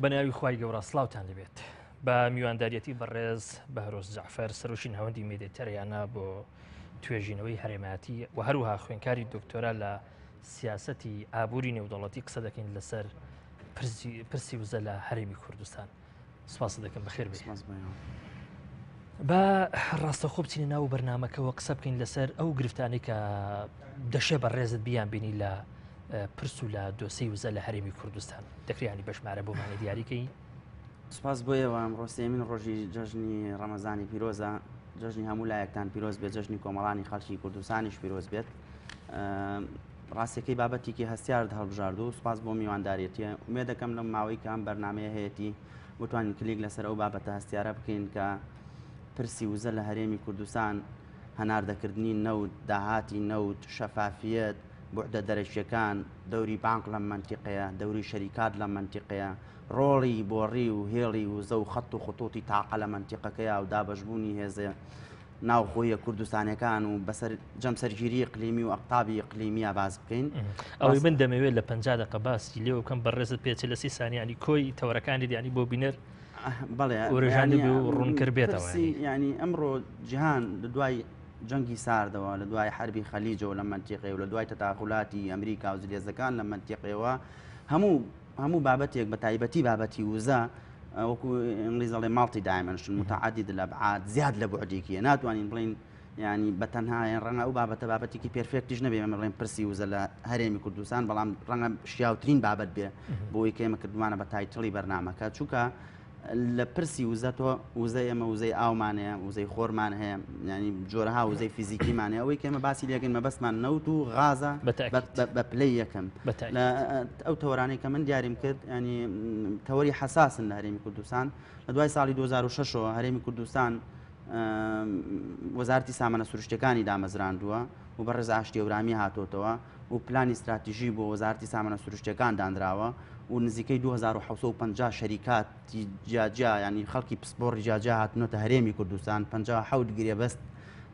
بەناوی خوای گەورە سڵاوتان لەبێت بە میوانداریەتی بەڕێز بەهرۆز جەعفەر سەرۆشی ناوەندی مێدیتەرەیانە بۆ توێژینەوەی هەرێمەتی و هەروها خوێنکاری دکتۆرا لە سیاسەتی ئابووری نێودەوڵەتی قسە دەکەین لەسەر پرسی وزە لە هەرێمی کوردستان. سپاس دەکەم بەخێر بێت. بە ڕاستەخۆ بچینە ناو بەرنامەکەەوە قسە بکەین لەسەر ئەو گرفتانەی کە دەشێ بەڕێزت بیان بینی لە پرس و لە دۆسەی وزە لە هەرێمی کوردستان دەکرێنی بەشمارە بۆمانە دیاریکەی. سپاس بۆیەوە ئەمڕۆ سێمین ڕۆژی جەژنی ڕەمەزانی پیرۆزە، جەژنی هەموو لایەکتان پیرۆز بێت، جەژنی کۆمەڵانی خەڵکی کوردستانیش پیرۆز بێت. ڕاستەکەی بابەتێکی هەستیارت هەڵبژاردوو و سپاس بۆ میوانداریەتیە. ومێ دەکەم لەم ماوەی کە ئەم بەرنامەیە هەیەی بتوانین کلیک لەسەر ئەو بابەتە هەستیارە بکەین کە پرسی وزە لە هەرێمی کوردستان، هەناردەکردنی نەوت، داهاتی نەوت، شەفافیەت، بوعدە دەرەشیەکان، دەوری بانک لەم منتیقەیە، دەوری شەریکات لەم منتیقەیە، ڕۆڵی بۆڕی و هێڵی وزە و خەت و خطوتی تاقە لە منتیقەکەیە و دابەشبوونی هێزە ناوخۆیە کوردستانەکان و بەسەر جەمسەرگیری ئیقلیمی و ئەقتابی ئیقلیمیە باز بکەین. ئەوەی من دەمەوێت لە 50 دقیقە باسی لێو بکەم بەڕێزت پێچێت لە 30 سانیانی کۆی تەوەرەکانی دیانی بۆ بینەر ئۆرژانی بێ و ڕوونکرد بێتەوە. ینی ئەمڕۆ جیهان لە دوای جەنگی ساردەوە، لە دوای حربی خەلیجەوە لە منتیقەیە و لە دوای تەداخلاتی ئەمریکا و زلێزەکان لە منتیقەوە هەموو بابەتێک بە تایبەتی بابەتی وزە وەکو ئینگلیزەڵێ ماڵتی دایمەنشن متعدد الأبعاد زیاد لە بوعدێکیە، ناتوانین بڵین ینی بەتەنها ڕەنگە ئەو بابەتێکی پێرفێکتیش نەبێ ئەمە بڵێن پرسی وزە لە هەرێمی کوردستان، بەڵام ڕەنگە شیاوترین بابەت بێ بۆی کە ئێمە کردوانە بە تایتڵی بەرنامەکە، چونکە لە پرسی وزەتەوە وزەی ئەمە وزەی ئاومانەیە، وزەی خۆرمان هەیە، ینی جۆرەها وزەی فیزیکیمانەیە، ئەوەی کە ئێمە باسی لێگەین مەبەستمان نەوت و غازە بە پلەی یەکەم. ئەو تەوەرانەی کە من دیاریم کرد ینی تەوەری حەساسن لە هەرێمی کوردستان. لە دوای ساڵی 2006ەوە هەرێمی کوردستان وەزارەتی سامانە سروشتیەکانی دامەزراندووە و بەڕێز ئاشتی ئەورامی هاتۆتەوە و پلانی استراتیژی بۆ وەزارەتی سامانە سروشتیەکان دانراوە و نزیکەی 2750 شەریکاتی جیاجیا ینی خەڵکی پسپۆڕی جیاجیا هاتنۆتە هەرێمی کوردستان، 57 گرێبەست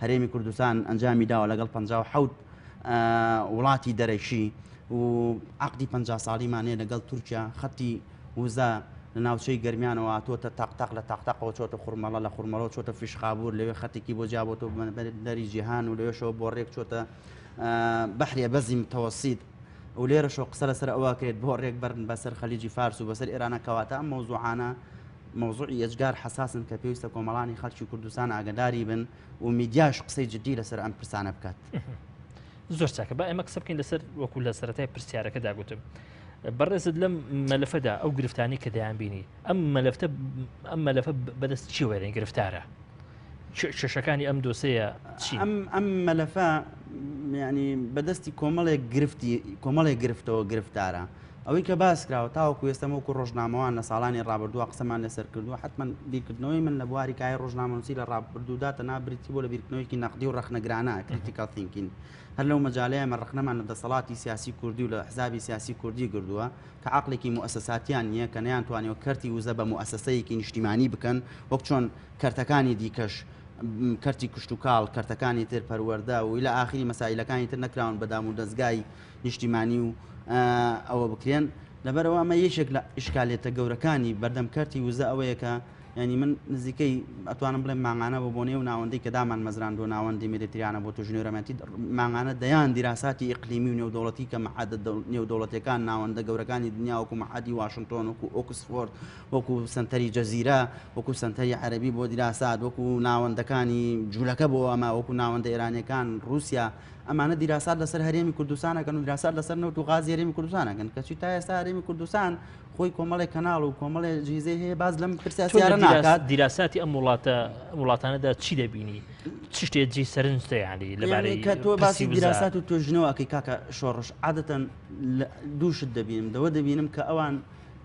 هەرێمی کوردستان ئەنجامی داوە لەگەڵ 57 وڵاتی دەرەشی و عەقدی 50 ساڵیمانەیە لەگەڵ تورکیا. خەتی وزە لە ناوچەی گەرمیانەوە هاتووەتە تاقتاق، لە تاقتاقەوە چۆتە خوڕمەڵە، لە خوڕمەڵەوە چۆتە فیشخابوور، لەوێ خەتێکی بۆ جیابۆتەوە دەری جیهان و لەوێشەوە بۆ ڕێک چۆتە بەحری بەزی متەوەسیت و لێرەشەوە قسە لەسەر ئەوە کرێت بۆ ڕێک بەرن بەسەر خەلیجی فارس و بەسەر ئێرانە کەواتە ئەم مەوزوعانە مەوزوعی ئەجگار حەساسن کە پێویستە کۆمەڵانی خەڵکی کوردستان ئاگاداری بن و میدیاش قسەی جدی لەسەر ئەم پرسانە بکات. زۆر چاکە. با ئێمە قسە بکەین لەسەر وەکو لە سەرەتای پرسیارەکە داگوتم بەڕێزت لەم مەلەفەدا ئەو گرفتانی کە دەیان بینی ئەم مەلەفە بەدەست چی وێرەی گرفتارە؟ شەشەکانی ئەم دۆسەیە چی؟ ئەم مەلەفە ینی بەدەستی کۆمەڵێک گرفتەوە گرفتارە. ئەوەی کە باس کراوە تاوەکو ئێستا وەکو ڕۆژنامەوان لە ساڵانی ڕابردووە قسەمان لەسەر کردووە، حتمما بیرکردنەوەی من لە بواری کای ڕۆژنامەنووسی لە ڕابردووداتە نابریتی بۆ لە بیرکردنەوەیکی نەقدی و ڕەخنەگرانە critical thinking. هەر لەو مەجالەیە ئەمە ڕەخنەمان لە دەسەڵاتی سیاسی کوردی و لە حزابی سیاسی کوردی گردووە کە عەقڵێکی مؤسساتیان نییە کە نەیانتوانیەوە کەرتی وزە بە مؤسسەیەکی نیشتیمانی بکەن وەک چۆن کەرتەکانی دیکەش، کەرتی کشت و کاڵ، کەرتەکانی تر پەروەردە و إلى آخری مەسائلەکانی تر نەکراون بەدام و دەستگای نیشتیمانی و ئەوە بکرێن. لەبەرەوە ئەمە یەکێک لە ئیشکالێتە گەورەکانی بەردەم کەرتی وزە ئەوەیە کە ینی من نزیکەی ئەتوانم بڵێم ماڭانە بۆ نێو ناوەندەی کە دامان مەزراندوە ناوەندی مێدیتریانە بۆ توژنی ڕەمەتی ماڭانە دەیان دیراساتی ئیقلیمی و نێودەوڵەتی کە مەعادە نێودەوڵەتیەکان ناوەندە گەورەکانی دنیا وەکو مەعادی واشنگتۆن، وەکو ئۆکسفۆرد، وەکو سنتەری جەزیرە، وەکو سنتەری عەرەبی بۆ دیراسات، وەکو ناوەندەکانی جوولەکە بۆ ئەمە، وەکو ناوەندە ئێرانیەکان، رووسیا، ئەمانە دیراسات لەسەر هەرێمی کوردستانەکەن و دیراسات لەسەر نەوت و غازی هەرێمی کوردستانەکەن کەچی تا ئێستا هەرێمی کوردستان خۆی کۆمەڵێک کەناڵ و کۆمەڵێک جیزەی هەیە باز لەم پرسیارە ناکات. دیراساتی ئەم وڵاتانەدا چی دەبینی؟ چ شتێکی سەرنجتە ینی لەبارەی کە تۆ باسی دیراسات و توێژنەوە ئەەکەی کاکە شۆڕش عادەتەن دووشت دەبینم دەوە دەبینم کە ئەوان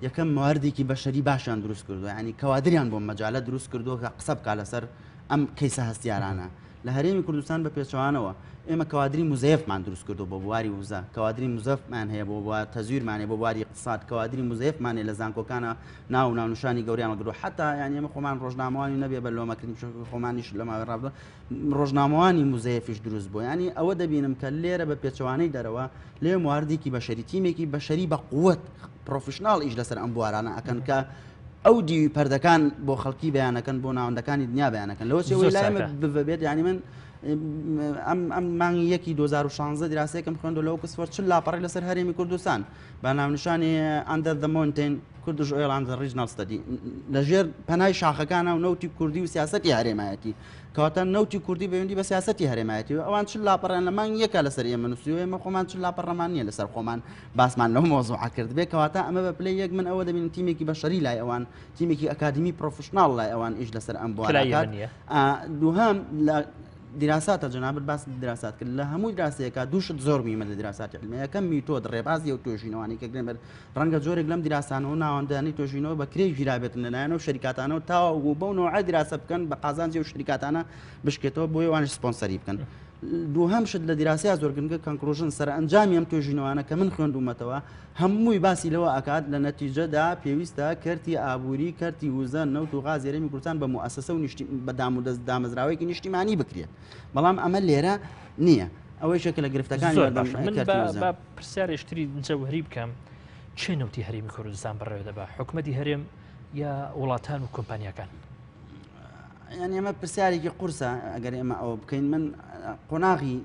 یەکەم مواردێکی بەشەری باشیان دروست کردووە، ینی کەوادریان بۆ مەجالە دروست کردووە کە قسە بکات لەسەر ئەم کەیسە هەستیارانە. لە هەرێمی کوردستان بە پێچەوانەوە ئێمە کەوادری مزەیفمان دروست کردو بۆ بواری وزە کەوادری مزەفمان هەیە بۆ تەزویرمانێ بۆ بواری اقتصاد کەوادری مزەیفمانێ لە زانکۆکانە ناو ناونشانی گەوریان گرو حتا یان ئێمە خۆمان ڕۆژنامەوانی نەبێ بە لۆمەکردنی خۆمانیش لە ماوەی ڕابردووە ڕۆژنامەوانی مزەیفیش دروست بوو ینی ئەوە دەبینم کە لێرە بە پێچەوانەی دەرەوە لێ مواردێکی بەشەری تیمێکی بەشەری بە قووەت پرۆفشناڵ ئیش لەسەر ئەم بوارانە ئەکەن کە ئەو دیوی پەردەکان بۆ خەڵکی بەیانەکەن بۆ ناوەندەکانی دنیا بەیانەکەن لەوە چێ لایمە ببێت ینی من ئەم مانگی 2016 دراسەیەکم خوێندو لە ئۆکسفۆرد 40 لاپەڕی لەسەر هەرێمی کوردستان بە ناونشانی ئەندەر دە مۆنتین کوردش ئۆیل ئەند ریژنال ستەدی لەژێر پەنای شاخەکانە و نەوتی کوردی و سیاسەتی هەرێمایەتی کەواتە نەوتی کوردی بەیوندی بە سیاسەتی هەرێمایەتی ئەوان 40 لاپەڕیان لە مانگ یەکە لەسەر ئێمە نووسیوە ئێمە خۆمان 40 لاپەڕەمان نییە لەسەر خۆمان باسمان لەو مۆزوعە کرد بێ کەواتە ئەمە بە پلەی یەک من ئەوە دەبین تیمێکی بەشەری لای ئەوان تیمێکی ئەکادمی پرۆفشناڵ لای ئەوان ئیش لەسەر ئەم بوارەکات دووهەم لە دراساتە جنابەت باس دراسات کرد لە هەموو دراسەیەکە دووشت زۆر میمە لە دراساتی علمیە یەکەم میتۆد ڕێبازی و توێژینەوەی کە گرێن بەر ڕەنگە جۆرێک لەم دراسانەوە ناوەندانی توێژینەوە بە کرێ ژیرابێتن لەلایەنەوە شەریکاتانەوە تاوە بەونەوە دراسە بکەن بە قازانجی و شریکاتانە بشکێتەوە بۆی وانش سپۆنسەری بکەن دووهەم شت لە دیراسەیە زۆرگرنگە کانکلۆژن سەرئەنجامی ئەم توێژینەوەانە کە من خوێندومەتەوە هەمووی باسی لەوە ئەکات لە نەتیجەدا پێویستە کەرتی ئابووری کەرتی وزە نەوت و غاز هەرێمی کوردستان بە موئەسەسە و بە دامەزراوەیەکی نیشتیمانی بکرێت بەڵام ئەمە لێرە نییە ئەوەی شکل لە گرفتەکانی بە پرسیارێشتری جەوهری بکەم چێ نەوتی هەرێمی کوردستان بەڕێوە دەبا حکومەتی هەرێم یا وڵاتان و کۆمپانیەکان ینی ئەمە پرسیارێکی قورسە ئەگەر ئێمە ئەوە بکەین من قۆناغی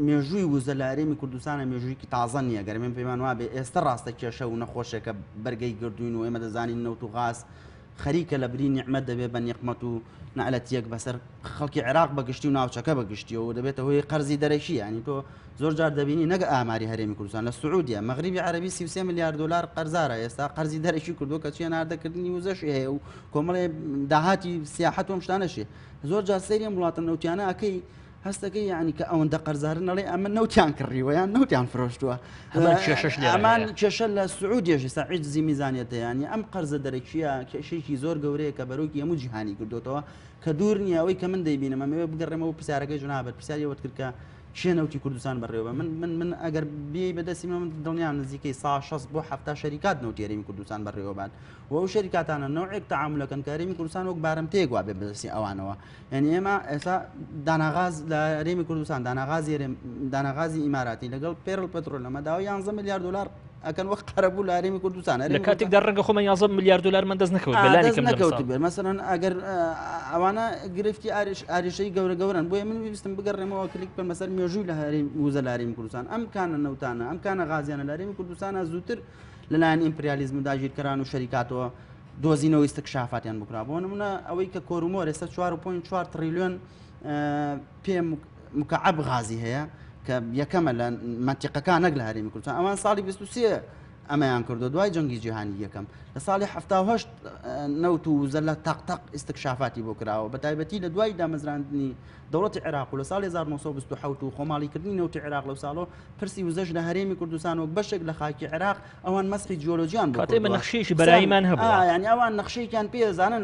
مێژووی وزە لە هەرێمی کوردستانە مێژوویکی تازە نییە گەر من پێیمان وابێ ئێستا ڕاستە کێشە و نەخۆشێکە بەرگەی گردوین و ئێمە دەزانین نەوت و غاز خەریکە لە بری نیعمەت دەبێت بە نیقمەت و نەعلەتیەک بەسەر خەڵکی عێراق بەگشتی و ناوچەکە بەگشتیەوە دەبێتە هۆی قەرزی دەرەشی ینی تۆ زۆر جار دەبینی نەگە ئاماری هەرێمی کوردستان لە سعودیە مەغریبی عەربی 33 میلیارد دلار قەرزارە ئێستا قەرزی دەرەشی کردووە کە چیە ناردەکردنی وزەشی هەیە و کۆمەڵێ داهاتی سیاحەت و شتانەشێ زۆر جار سەیری ئەم وڵاتە نەوتیانە ئەکەی هەستەکەی یعنی کە ئەوەندە قەرزارن نەڵێ ئەمە نەوتیان کڕیوە یان نەوتیان فرۆشتووە ئەمان کێشە لە سعودیەژی سعید زی میزانێتە ینی ئەم قەرزە دەرەکیە کێشەیەکی زۆر گەورەیە کە بەرۆکی هەموو جیهانی کردوتەوە کە دوور نییە ئەوەی کە من دەیبینم ئەمەوێ بگەڕێمەوە پرسیارەکەی جنابەت پرسیاری ئەوەت کرد کە چێ نەوتی کوردستان بەڕێوە من ئەگەر بێ بەدەستی من دڵنیام نزیکەی 160 بۆ 70 شەریکات نەوتی هەرێمی کوردستان بەڕێوە بات و ئەو شەریکاتانە نەوعێک تەعاملەکەن کە هەرێمی کوردستان وەک بارەمتەیەک وا بێ بەدەستی ئەوانەوە یعنی ئێمە ئێستا داناغاز لە هەرێمی کوردستان داناغازی ئیماراتی لەگەڵ پێرڵ پەترۆل لەمە داوای 11 میلیارد دلار ئەکەن وەک قەرەبوو لە هەرێمی کوردستان لە کاتێکدا ڕەنگە خۆمە 11 میلیارد دلار من دەست نەکەوت بەلانێکم نەکەوت بێت مەسەڵەن ئەگەر ئەوانە گرفتی ئاریشەی گەورە گەورن بۆیە من ویستم بگەڕێمەوە کلیک بکەم بەسەر مێژووی لە هەرێم وزە لە هەرێمی کوردستان ئەم کانە نەوتانە ئەم کانە غازیانە لە هەرێمی کوردستانە زووتر لەلایەن ئیمپریالیزم و داگیرکەران و شەریکاتەوە دۆزینەوەی استکشافاتیان بکرا بۆ نمونە ئەوەی کە کۆرومۆر ئێستا 4.4 تریلیۆن پێ مکعب غازی هەیە کە یەکەمە لە منتیقەکان نەک لە هەرێمی کوردستان ئەوان ساڵی 23 ئەمەیان کردو دوای جەنگی جیهانی یەکەم لە ساڵی 1970 نەوت و وزە لە تەقتەق استکشافاتی بۆ کراوە بە تایبەتی لە دوای دامەزراندنی دەوڵەتی عێراق و لە ساڵی 1927 و خۆماڵیکردنی نەوتی عێراق لەو ساڵۆ پرسی وزەش لە هەرێمی کوردستان و بەشێک لە خاکی عێراق ئەوان مەسخی جیۆلۆجیان بۆ کاتێمە نەخشەیەکی بەرایمان هەبوو ینی ئەوان نەخشەیەکیان پێزانن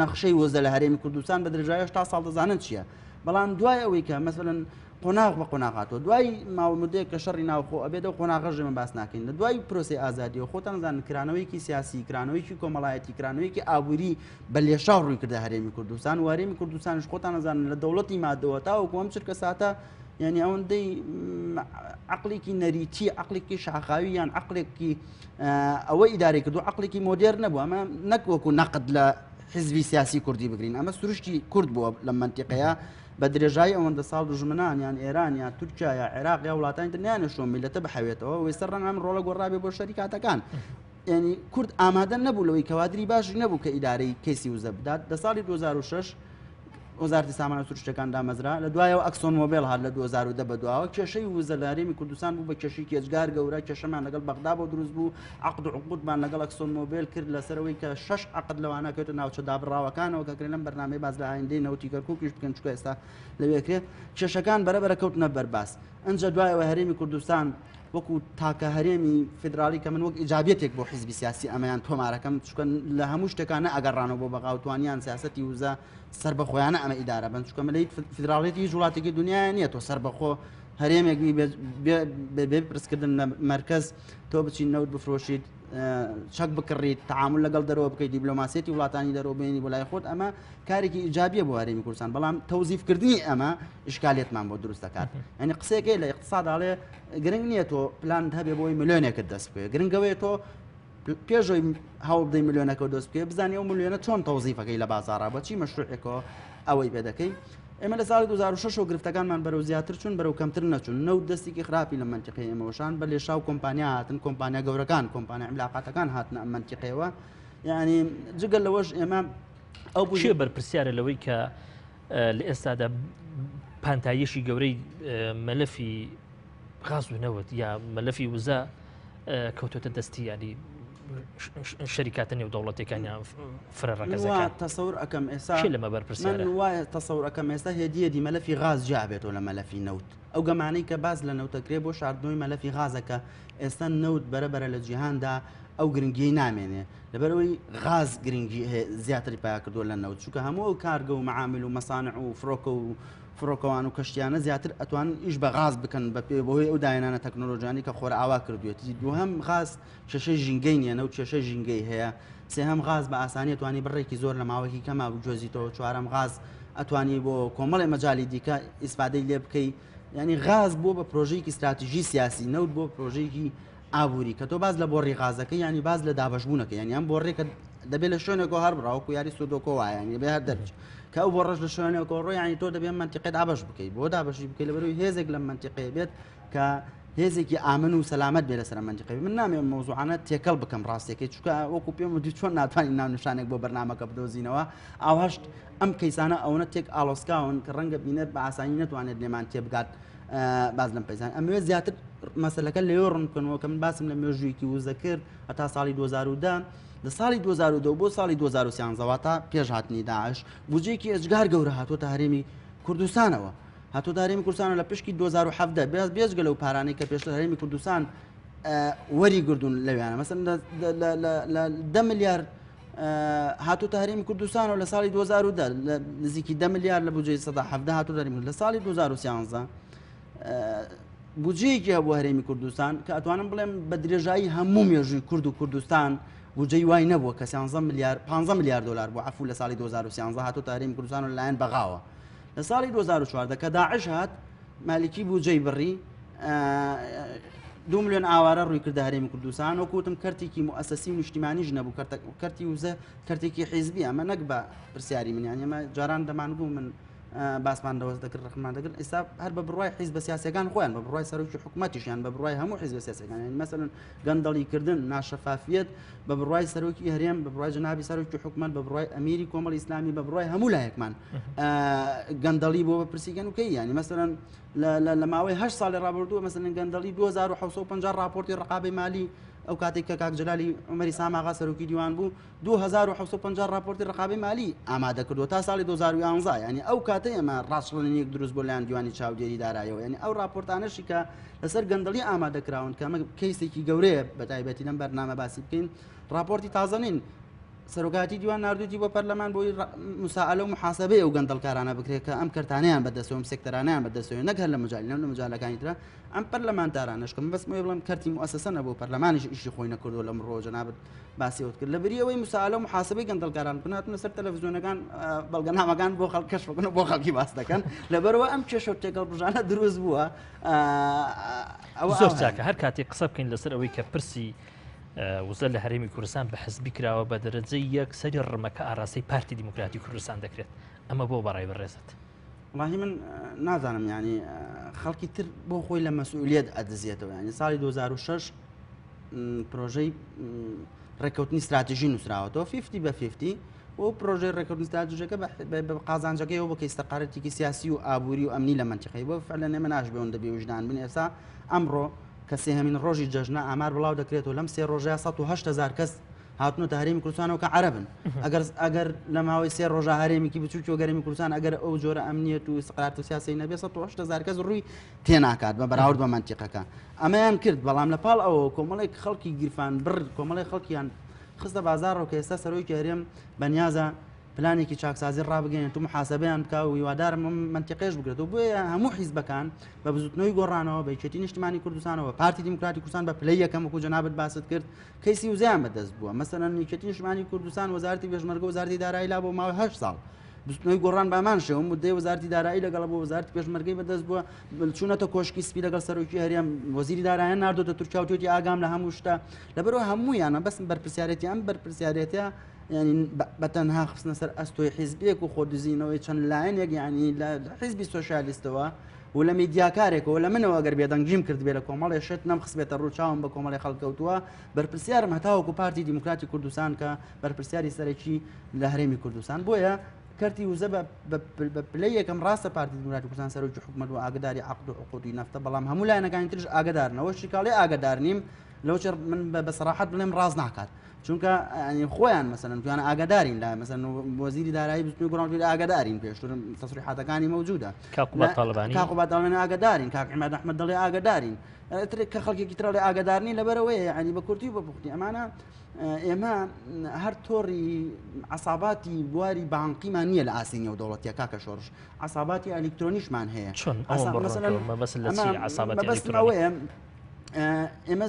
نەخشەی وزە لە هەرێمی کوردستان بە درێژایی تا ساڵ دەزانن چییە بەڵام دوای ئەوەی کە مەسەڵەن قۆناغ بە قۆناغاتەوە دوای ماوەمودەیە کە شەڕی ناوخۆ ئەبێتە قۆناغەژێ من باس ناکەین لە دوای پرۆسی ئازادیەوە خۆتان زانن کرانەوەیکی سیاسی کرانەوەیکی کۆمەڵایەتی کرانەوەیکی ئابووری بە لێشاو ڕووی کردە هەرێمی کوردستان و هەرێمی کوردستانش خۆتان نەزانن لە دەوڵەتی مادەوە تاوەکو ئەم چرکە ساتە یعنی ئەوەندەی عقلێکی نەریتی عقلێکی شاخاوی یان عقلێکی ئەوە ئیدارەی کردو عقلێکی مۆدێر نەبوو ئەمە نەکوەکو نەقد لە حزبی سیاسی کوردی بگرین ئەمە سروشتی کورد بووە لە منتیقەیە بە درێژایی ئەوەندە ساڵ دژمنان یان ئێران یا تورکیا یا عێراق یا وڵاتانی ترنیانە شۆ میلەتە بەحەوێتەوە وێستە ڕەنگە ئەم ڕۆڵە گۆڕابێ بۆ شەریکاتەکان ینی کورد ئامادە نەبوو لەوەی کەوادری باشی نەبوو کە ئیدارەی کەیسی وزە بدات لە ساڵی 2006 وەزارەتی سامانە سروشتەکان دامەزرا لە دوایەوە ئەکسۆن مۆبیل هات لە 2010 بەدواوە کێشەی وزە لە هەرێمی کوردستان بوو بە کێشەی کێجگار گەورە کێشەمان لەگەڵ بەغدا بۆ دروست بوو عقد و عقودمان لەگەڵ ئەکسۆن مۆبیل کرد لەسەرەوەی کە 6 عقد لەوانە کەوتە ناوچە دابڕاوەکانەوە کە کرێن لەم بەرنامەی باز لە ئایندەی نەوتی کەرکووکیش بکەن چکە ئێستا لەوێ کرێت کێشەکان بەرەبەرە کەوتنە بەرباس ئەنجە دوایەوە هەرێمی کوردستان وەکو تاکە هەرێمی فدرالی کە من وەک ئیجابێتێک بۆ حیزبی سیاسی ئەمەیان تۆمارەکەم چکە لە هەموو شتەکانە ئەگەڕانەوە بۆ بەغاوتوانیان سیاسەتی وزە سەر بەخۆیانە ئەمە ئیدارە بن چکە مەلەیت فدراڵێتی وڵاتێکی دنیای نییە تۆ سەر بەخۆ هەرێمێکی بێ پرسکردن لە مرکز تۆ بچین نەوت بفرۆشیت شەک بکڕیت تعامل لەگەڵ دەرەوە بکەیت دیبلۆماسیەتی وڵاتانی دەرەوە بێنی بۆ لای خۆت ئەمە کارێکی ئیجابیە بۆ هەرێمی کوردستان بەڵام تەوزیفکردنی ئەمە ئشکالێتمان بۆ دروست دەکات یعنی قسێکی لە اقتصاد ئاڵێ گرنگ نییە تۆ پلان هەبێ بۆی ملیۆنێکت دەست بکەوێت گرنگەوەی تۆ پێشەوەی هەوڵ بدەی ملیۆنەکە دەست بکەوێت بزانێ ئەو ملیۆنە چۆن تەوزیفەکەی لە بازاڕا بەچی مەشروعێکەوە ئەوەی پێ دەکەی ئێمە لە ساڵی 2006 گرفتەکانمان بەرەو زیاتر چون بەرەو کەمتر نەچون نەوت دەستێکی خراپی لە منتیقەی ئێمەوەشان بە لێشاو کۆمپانیا هاتن کۆمپانیا گەورەکان کۆمپانیا عملاقاتەکان هاتنە ئەم منتیقەیەوە یعنی جگەل لەوەش ئێمە ئەو چێ بەرپرسیارە لەوەی کە لە ئێستادا پانتایشی گەورەی مەلەفی غاز و نەوت یا مەلەفی وزە کەوتۆتە دەستی ینی شەریکاتە نێو دەوڵەتەکانیان فرەڕەکەزەکان تەسەور ئەەکەم ئێستا لەمە بەرپرسیارە من وایە تەسەور ئەەکەم ئێستا هێدیەدی مەلەفی غاز جابێتەوە لە مەلەفی نەوت ئەو گەمانەی کە باز لە نەوتەکرێ بۆ شاردنەوەی مەلەفی غازەکە ئێستا نەوت بەرەبەرە لە جیهاندا ئەو گرنگی نامێنێ لەبەرەوەی غاز گرنگی زیاتری پیا کردووە لە نەوت چونکە هەموو ئەو کارگە و معامل و مەسانع و فڕۆکە و فڕۆکەوان و کەشتیانە زیاتر ئەتوان ئیش بە غاز بکەن بە پێ بەهۆی ئەو داهێنانە تەکنۆلۆژیانی کە خۆر ئاوا کردوێتی دووهەم غاز کێشەی ژینگەی نیە نەوت کێشەی ژینگەی هەیە سێهەم غاز بە ئاسانی ئەتوانی بڕێکی زۆر لە ماوەیەکی کەما بجۆزیتەوە چوارەم غاز ئەتوانی بۆ کۆمەڵی مەجای دیکە ئیسپادەی لێ بکەی ینی غاز بۆ بە پرۆژەیەکی استراتیژی سیاسی نەوت بۆ پرۆژەیەکی ئابووری کە تۆ باز لە بۆڕی غازەکە ینی باز لە دابەشبوونەکە یعنی ئەم بۆڕێکە دەبێت لە شوێنێکەوە هەر بڕاوکو یاری سودۆکۆ وایە ینی بێ هەر دەرچ کە ئەو بۆ ڕۆژ لە شوێنێکەوە ڕۆ ینی تۆ دەبێت منتیقی دابەش بکەیت بۆ دابەشی بکەیت لەبەرەوەی هێزێک لە منتیقەیە بێت کە هێزێکی ئامن و سەلامەت بێ لەسەر منتیقەی من نامێ مەوزوعانە تێکەڵ بکەم ڕاستیەکەی چونکە وەکو پێم وتی چۆن ناتوانین ناونیشانێک بۆ بەرنامەکە بدۆزینەوە ئاوهەشت ئەم کەیسانە ئەوەنە تێک ئالۆسکاون کە ڕەنگە بینێت بە ئاسانی نەتوانێت لێمان تێبگات باز لەم پەیزان ئەمەوێت زیاتر مەسەلەکە لەوێ ڕوون بکەنەوە کە من باسم لە مێژوویەکی وزە کرد هەتا ساڵی 2010 لە ساڵی 2002 بۆ ساڵی 2013 تا پێش هاتنی داعش بودجەیەکی ئەجگار گەورە هاتوۆتە هەرێمی کوردستانەوە هاتوۆتە هەرێمی کوردستانەوە لە پشکی 2017 بێزگە لەو پارانەی کە پێش لە هەرێمی کوردستان وەری گردون لەویانە مەسەن لە 10 ملیار هاتوۆتە هەرێمی کوردستانەوە لە ساڵی 2010 نزیکی 10 ملیار لە بودجەی 117 هاتوۆتە هەرێمی لە ساڵی 2013 بودجەیەکی هەبوو هەرێمی کوردستان کە ئەتوانم بڵێم بە درێژایی هەموو مێژووی کورد و کوردستان بودجەی وای نەبووە کە 15 ملیار دلار بۆ عفو لە ساڵی 2013 هاتوۆتە هەرێمی کوردستان و لەلایەن بەغاوە لە ساڵی 2014 کە داعش هات مالکی بودجەی بڕی 2 ملیۆن ئاوارە ڕووی کردە هەرێمی کوردستان وەکوتم کەرتێکی مؤسسی و نیشتیمانیش نەبوو کەرتی وزە کەرتێکی حیزبی ئەمە نەک بە پرسیاری منیان ئێمە جاران دەمانگوو من باسمان دەوەست دەکرد ڕخمان دەکرد ئێستا هەر بە بڕوای حیزب سیاسەکان خۆیان بە بڕوای سەرۆکی حکوومەتیشیان بە بڕوای هەموو حیزب سیاسەکان یعنی مەسەلەن گەندەڵیکردن ناشەفافیت بە بڕوای سەرۆکی هەرێم بە بڕوای جەنابی سەرۆکی حکوومەت بە بڕوای ئەمیری کۆمەڵی ئیسلامی بە بڕوای هەموو لایەکمان گەندەڵی بۆ بە پرسیگەن وکەی ینی مەسەلەن لە ماوەی 8 ساڵی ڕابردووە مەسەلەن گەندەڵی 2750 راپۆرتی ڕقابەی مالی ئەو کاتێک کە کاک جەلالی عومەری ساماغا سەرۆکی دیوان بوو 2750 راپۆرتی ڕقابەی مالی ئامادە کردووە تا ساڵی 2011 ینی ئەو کاتە ئێمە ڕاستڵێنێک دروست بۆ لایەن دیوانی چاودێری دارایەوە ینی ئەو راپۆرتانەشی کە لەسەر گەندەڵی ئامادەکراون کە ئەمە کەیسێکی گەورەیە بە تایبەتی لەم بەرنامە باسی بکەین راپۆرتی تازە نین سەرۆکاتی دیوان نردووی بۆ پەرلەمان بۆی مساءلە و محاسبەی ئەو گەندەڵکارانە بکرێت کە ئەم کەرتانیان بەدەستەوە سێکتەرانیان بەدەستەوە نەک هەر لە مجال لەم لە مجالەکانی ترە ئەم پەرلەمانتارانەش کەم بەسمەوەی بڵێم کەرتی مؤسسە نەبوو پەرلەمانیش ئیشی خۆی نەکردووە لەم ڕۆ جەنابەت باسیەوت کرد لە بریەوەی مساءلە و محاسبەی گەندەڵکاران بناتونە سەر تەلەڤیزیۆنەکان بەڵگەنامەکان بۆ خەڵک کەشف بکەن و بۆ خەڵکی باس دەکەن لەبەرەوە ئەم کێشە و تێکەڵبژانە دروست بووە زۆر چاکە هەر کاتێک قسە بکەین لەسەر ئەوەی کە پرسی وزە لە هەرێمی کوردستان بە حەزبی کراوە بە دەرەجەی یەک سەری ڕمەکە ئاراسی پارتی دیموکراتی کوردستان دەکرێت ئەمە بۆ بەڕای بەڕێزت والله من نازانم ینی خەڵکی تر بۆ خۆی لە مەسئولیت ئەدەزیێتەوە ینی ساڵی 2006 پرۆژەی ڕێکەوتنی استراتیژی نووسراوەتەوە 50 بە 50 و پرۆژەی ڕێکەوتنی استراتیژیەکە بە قازانجەکەیەوە بە کەیستەقارەتێکی سیاسی و ئابووری و ئەمنی لە منتیقەی بۆ فعلا ئێمە ناشبێون دەبێ وجدان بن ئێستا ئەمڕۆ کە سێهەمین ڕۆژی جەژنە ئامار بڵاو دەکرێتەوە لەم سێ ڕۆژەیە 108,000 کەس هاتنۆتە هەرێمی کوردستانەوە کە عەرەبن ئەگەر لە ماوەی سێ ڕۆژە هەرێمێکی بچووکەوە گەرمی کوردستان ئەگەر ئەو جۆرە ئەمنیەت و سقرات و سیاسی نەبێ 180,000 کەس ڕووی تێناکات بە بەراورد بە منتیقەکە ئەمەیان کرد بەڵام لە پاڵ ئەوە کۆمەڵێک خەڵکی گیرفان بڕ کۆمەڵی خەڵکیان خستە بازارڕەوە کە ئێستا سەرۆکی هەرێم بەنیازە پلانێکی چاکسازی ڕابگەێن تو محاسبەیان بکە و هیوادارم منتیقێش بگرێتەوە بۆیە هەموو حیزبەکان بە بزوتنەوەی گۆڕانەوە بە یەکێتی نیشتیمانی کوردستانەوە پارتی دیموکراتی کوردستان بە پلەی یەکەم وەکو جەنابەت باست کرد کەیسی وزیان بەدەست بووە مەسەلەن یەکێتی نیشتیمانی کوردستان وەزارەتی پێشمەرگە و وەزارەتی دارایی لا بۆ ماوەی 8 ساڵ بزوتنەوەی گۆڕان بامان شەوە مدەی وەزارەتی دارایی لەگەڵ بۆ وەزارەتی پێشمەرگەی بەدەست بووە چوونەتە کۆشکی سپی لەگەڵ سەرۆکی هەرێم وەزیری داراییان ناردۆتە تورکیا و توێتی ئاگام لە هەموو شتە لەبەرەوە هەموویانە بەس بەرپرسیارەتی ئەم بەرپرسیارەتە يعني بتنها خصنا سر أستوي حزبيك وخودزين ويتشن لاين يعني لا حزبي سوشياليستوا ولا ميديا كاريك ولا من هو قرب يدان جيم كرد بيلا كومال شت نم خصبيت الروشاهم بكومال خلق وتوا بربرسيار مهتاو كو بارتي ديمقراطي كردستان كا بربرسياري سرشي لهريمي كردستان بويا كرتي وزب ببليه كم راسه بارتي ديمقراطي كردستان سروج حكومه واقداري عقد عقودي نفط بلام همولا انا كان ترج اقدارنا وش قال اقدارنيم لو من بصراحه بلم راز نعكات چونکە يعني خویان مثلا توانە ئاگادارین لا مثلا وەزیری دارایی بستنی گۆڕانکردنی ئاگادارین پێشتر تەسریحاتەکانی موجودە کاکوبات طالبانی کاکوبات طالبانی ئاگادارین کاک عماد ئەحمەد دەڵێ ئاگادارین کە خەڵکێکی ترە لێ ئاگادارنی لەبەرەوەیە يعني بە کورتی و بە پوختی ئەمانە ئێمە هەر تۆڕی عساباتی بواری بانقیمان نییە لە ئاسینیە و دەوڵەتیە کاکە شۆڕش عساباتی ئەلکترۆنیشمان هەیە چۆن ئەوە ئێمە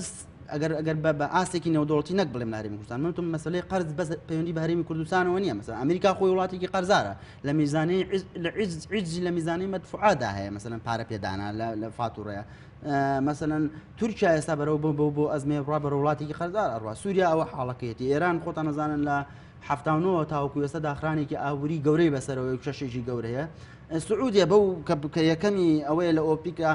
اگر بە ئاسێکی نێودوڵەتی نەک بڵێم لە هەرێمی کوردستان منتم مەسلەی قەرز بەس پەیوەندی بە هەرێمی کوردستانەوە نییە مثلا ئەمریکا خۆی وڵاتێکی قەرزارە لە میزانەی عیجزی لە میزانەی مەدفوعادا هەیە مثلا پارە پێدانا لە فاتوڕەیە مثلا تورکیا ئێستا بەرەو بۆ ئەزمێ ڕوا بەرە وڵاتێکی قەرزار ئەڕوا سووریا ئەوە حاڵەکەیەتی ئێران خۆتان نەزانن لە 79 تاوەکو ئێستا داخرانێکی ئاوری گەورەی بەسەرەوەی کشەشێکی گەورەیە سعودیە بەو کە یەکەمی ئەوەیە لە ئۆپیکە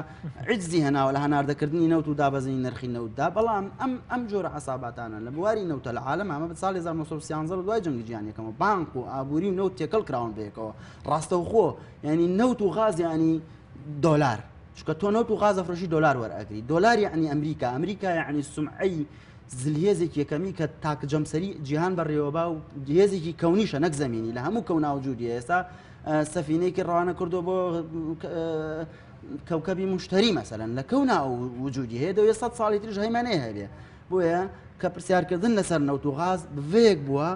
عجزی هەناوە لە هەناردەکردنی نەوت و دابەزینی نرخی نەوتدا بەڵام ئەم جۆرە عساباتانە لە بواری نەوتە لە عالەم ئەمە بە ساڵی 1930 دوای جەنگی جیهانیەکەمەوە بانک و ئابووری و نەوت تێکەڵ کراون بێکەوە ڕاستەوخۆ ینی نەوت و غاز ینی دۆلار چکە تۆ نەوت و غاز ئەفرۆشی دۆلار وەرئەگری دۆلار یعنی ئەمریکا یعنی سومعەی زلهێزێک یەکەمی کە تاکە جەمسەری جیهان بەڕێوەبا و هێزێکی کەونیشە نەک زەمینی لە هەموو کەوناوجودی ئێستا سەفینەیەکی ڕەوانە کردو بۆ کەوکەبی مشتری مەسەلەن لە کەونا وجودی هەیە دەوێت 100 ساڵی ترش هەیمانەیە هەبێ بۆیە کە پرسیارکردن لەسەر نەوت و غاز بڤەیەک بووە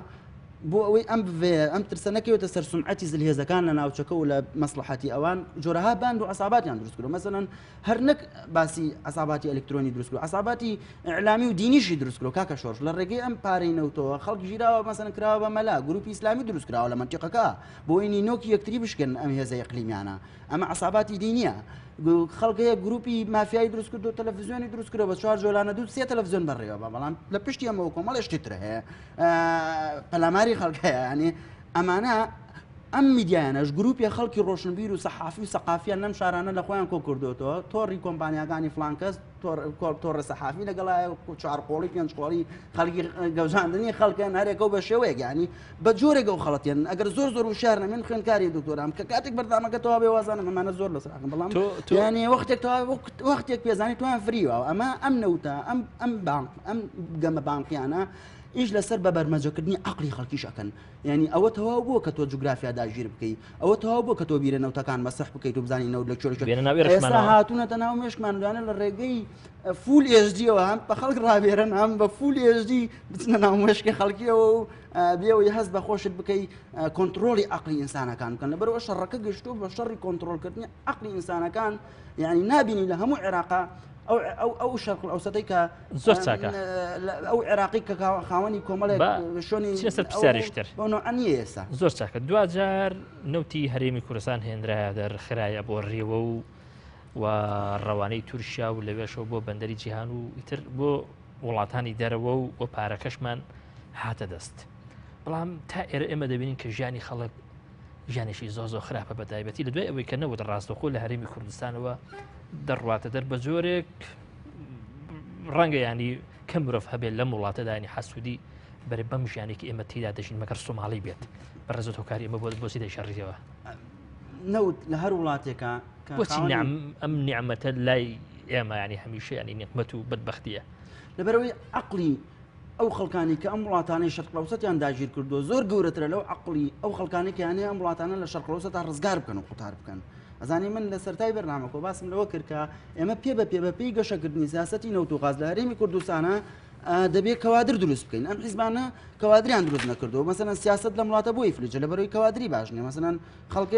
بۆ ئەوەی ئەم ترسە نەکەوێتە سەر سومعەتی زلهێزەکان لە ناوچەکە و لە مەسلحەتی ئەوان جۆرەها باند و عساباتیان دروست کردو مەسەلەن هەر نەک باسی عساباتی ئەلکترۆنی دروست کرد عساباتی ئیعلامی و دینیشی دروست کرد کاکە شۆڕش لە ڕێگەی ئەم پارەی نەوتەوە خەڵکی ژیراوە مەسەلەن کراوە بە مەلا گروپی ئیسلامی دروست کراوە لە منتیقەکە بۆ ئەوەی نۆکی یەکتری بشکن ئەم هێزە ئیقلیمیانە ئەمە عساباتی دینیە خەڵکەیە گروپی مافیایی دروست کرد و تەلەڤیزیۆنی دروست کرد بە 4 جۆلانە دوو سێ تەلەڤیزیۆن بەڕێوە بەڵام لە پشتی ئەمەوە کۆمەڵێشتی تر هەیە پەلاماری خەڵکەیە ینی ئەمانە ئەم میدیایانەش گروپی خەڵکی ڕۆشنبیر و سەحافی و سەقافیان لەم شارانە لە خۆیان کۆ کردوتەوە تۆڕی کۆمپانیاکانی فلانکەس تۆڕە سەحافی لەگەڵایە چوارقۆڵی پێنجقۆڵی خەڵکی گەوزاندنی خەڵکیان هەرێکەوە بە شێوەیەک ینی بە جۆرێک ئەو خەڵەتیان ئەگەر زۆر وشار نەمێن خوێندکاری دکتۆرام کە کاتێک بەردامەکە تەوا بێ وازانە ئەمانە زۆر لەسەراکەن بەڵام ینی وەختێک پێزانی توان فریوە ئەمە ئەم نەوتە ئەم گەمە بانقیانە ئیش لەسەر بە بەرمەجەکردنی عقلی خەڵکیشەکەن ینی ئەوە تەواو بووە کە تۆ جوگرافیا داگیر بکەیت ئەوە تەواو بووە کە تۆ بیرە نەوتەکان مەسەح بکەیت و بزانی نەوت لە ئێستا هاتوونەتە ناو مێشکمانوانە لە ڕێگەی فول ئێژدیەوە هەم بە خەڵک ڕابێرن هەم بە فول ئێژدی بچنە ناو مێشکی خەڵکیەوە و بێەوەی هەست بە خۆشت بکەیت کۆنتترۆلی عقلی ئینسانەکان بکەن لەبەرەوە شەڕەکە گەشتو بە شەڕی کۆنتترۆلکردنی عقلی ئینسانەکان یعنی نابینی لە هەموو عێراقا ئەو شەرق ئەوسەدەی کە زۆر چاکە ئەو عێراقی کە خاوەنی کۆمەڵێک شۆنی سەر پرسیاریشتر ئەنیە ئێستا زۆر چاکە دوجار نەوتی هەرێمی کوردستان هێنرایە دەرخرایە بۆ ڕێوە و ڕەوانەی تورکیا و لەوێشەوە بۆ بەندەری جیهان و ئیتر بۆ وڵاتانی دەرەوە و پارەکەشمان هاتە دەست بەڵام تا ئێرە ئێمە دەبینین کە ژیانی خەڵک ژیانێکی زۆ خراپە بەتایبەتی لە دوای ئەوەی کە نەوت ڕاستەخۆ لە هەرێمی کوردستانەوە دەڕواتە دەر بە جۆرێک ڕەنگە ینی کە مرۆڤ هەبێت لەم وڵاتەدا ینی حەسوودی بەرە بەم ژیانێکی ئێمە تێدا دەژین مەگەر سۆماڵی بێت بە ڕێزە هۆکاری ئەمە بۆسی دەیشەڕیەوە نەوت لە هەر وڵاتێکە بۆچی ئەم نیعمەتە لای ئێمە ینی هەمیشە ینی نیقمەت و بەدبەختیە لەبەرەوەی عقلی ئەو خەڵکانی کە ئەم وڵاتانەی شەرقەوسەتیان داگیر کردو زۆر گەورەترە لەو عقلی ئەو خەڵکانی کە یانەیە ئەم وڵاتانە لە شەرقەوسەت تا ڕزگار بکەن و قوتار بکەن. ئەزانی من لە سەرای بەرنامەکە باسم لەوە کرد کە ئێمە پێ بەپی گەشەکردنی سیاسەتی نەوت و غاز لە هەرێمی کوردستانە دەبێت کەوادر دروست بکەین. ئەم حیزبانە کەوادریان دروست نەکردو مەسەن سیاست لە وڵاتە بۆی فلجە لە بەرەوەی کەوادری باش نیە مەسەن خەڵکی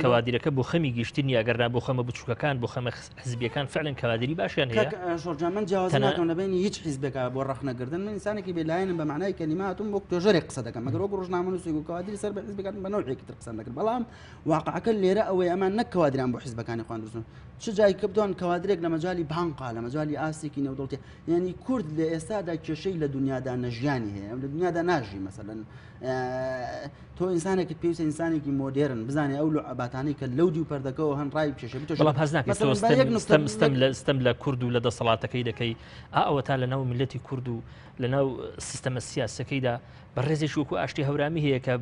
کەوادرەکە بۆ خەمی گشتنی ئەگەرنا بۆ خەمە بچووکەکان بۆ خەمە حزبیەکان فعلن کەوادری باشیان هەیە شۆرجان من جیاواز ناکەم لەبینی هیچ حیزبێکە بۆ ڕەخنەگردن من ئینسانێکی بێلایەنم بە معنای کەلیماتم بۆ توێژەرێک قسە دەکەم مەگەر وەک ڕۆژنامە نووسێک و کەوادری سەر بە حیزبەکان بە نەوعێکی تر قسە دەکرد بەڵام واقعەکە لێرە ئەوەی ئەمان نەک کەوادریان بۆ حیزبەکانی خۆیان دروست چ جای کە بدۆن کەوادرێک لە مەجای بانقا لە مەجای ئاسێکی نێودەوڵەتی یعنی کورد لە ئێستادا کێشەی لە دنیادا نەژیانی هەیە لە دنیادا ناژی مەسەلەن تۆ ئینسانێکت پێویستە ئینسانێکی مۆدێرن بزانێ ئەو لەعباتانەی کە لەودی و پەردەکەەوە هەن ڕای پێشە بەڵام هەز ناکەم ستەم لە کورد و لە دەسەڵاتەکەی دەکەی ئەوە تا لە ناو میلەتی کورد و لە ناو سیستەمە سیاسەکەیدا بەڕێزێکی وەکو ئاشتی هەورامی هەیە کە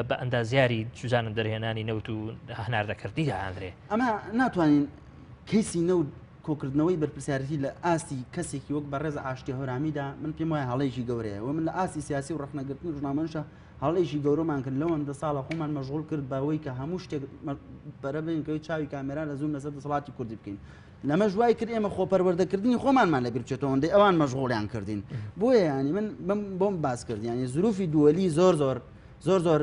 بە ئەندازیاری جوزانم دەرهێنانی نەوت و هەناردەکردی داهاندرێ ئەمە ناتوانین کەیسی نەوت کۆکردنەوەی بەرپرسیارەتی لە ئاستی کەسێکی وەک بەڕێز ئاشتی هەورامیدا من پێم وایە هەڵەیەکی گەورەیە و من لە ئاستی سیاسی و ڕەخنەگرتنی ژنامەنشە هەڵەیەکی گەورەمان کرد لەوەندە ساڵە خۆمان مەشغوڵ کرد بەوەی کە هەموو شتێک بەرەبێنکەوەی چاوی کامێرا لە زوم لەسەر دەسەڵاتی کوردی بکەین لەمە ژوای کرد ئێمە خۆپەروەردەکردنی خۆمانمان لەبیر بچێتەوە ئەوەندەی ئەوان مەشغوڵیان کردین بۆیە ینی من بۆم باس کرد ینی زروفی دووەلی زۆر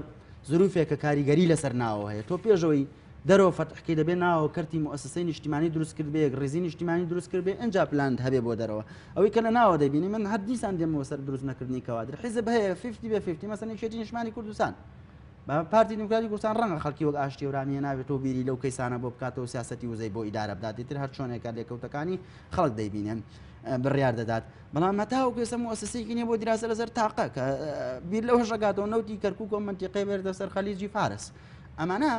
زروفێکە کاریگەری لەسەر ناوە هەیە تۆ پێشەوەی دەرەوە فەتحکی دەبێ ناوە کەرتی مؤسسەی نیشتیمانی دروست کرد بێ ڕێزی نیشتیمانی دروست کرد بێ ئەنج پلاند هەبێ بۆ دەرەوە ئەوەی کە لە ناوە دەبینی من هەر دیسان دێمەوە سەر دروست نەکردنی کەوادر حیزب هەیە 50 مەسەن یەکێتی نیشتیمانی کوردستان بە پارتی دموکراتی کوردستان ڕەنگە خەڵکی وەک ئاشتی هەورامە ناوێت تۆ بیری لەو کەیسانە بۆ بکاتەوە سیاسەتی وزەی بۆ ئیدارە بدات دیتر هەر چۆنێکە لێکەوتەکانی خەڵک دەیبینێن بڕیار دەدات بەڵام هەتاوەکو ئێستا مؤسسەیەکی نییە بۆ دیراسە لەسەر تاقە کە بیر لەوە ژەگاتەوە نەوتی کەرکووک و منتیقەی بێردە سەر خەلیجی فارس ئەمانە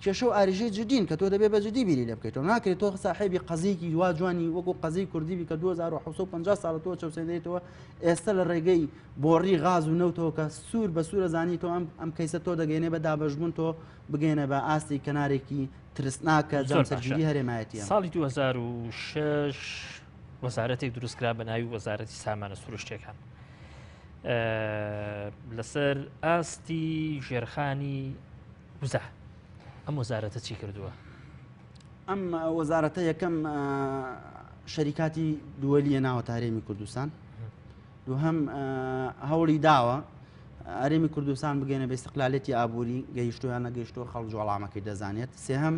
کێشە و ئاریژەی جدین کە تۆ دەبێ بە جدی بیری لێ بکەیتەوە ناکرێت تۆ صاحبی قەزیکی وا جوانی وەکو قەزی کوردی کە 2750 ساڵە تۆ چەوسێنێتەوە ئێستا لە ڕێگەی بۆڕی غاز و نەوتەوە کە سوور بە سوورە زانی تۆ ئەم کەیسە تۆ دەگەێنێ بە دابەژبوون تۆ بگەێنە بە ئاستی کەنارێکی ترسناکە جەمسەرگیری هەرێمایەتیە ساڵی 2006 وەزارەتێک دروستکرا بە ناوی وەزارەتی سامانە سروشتەکان لەسەر ئاستی ژێرخانی وزە ئەم وەزارەتە چی کردووە؟ ئەم وەزارەتە یەکەم شەریکاتی دووەلیە ناوە هەرێمی کوردستان دووهەم هەوڵی داوە هەرێمی کوردستان بگەێنە بە ئیستیقلالێتی ئابووری گەیشتویان نەگەیشتووە خەڵک وەڵامەکەی دەزانێت سێهەم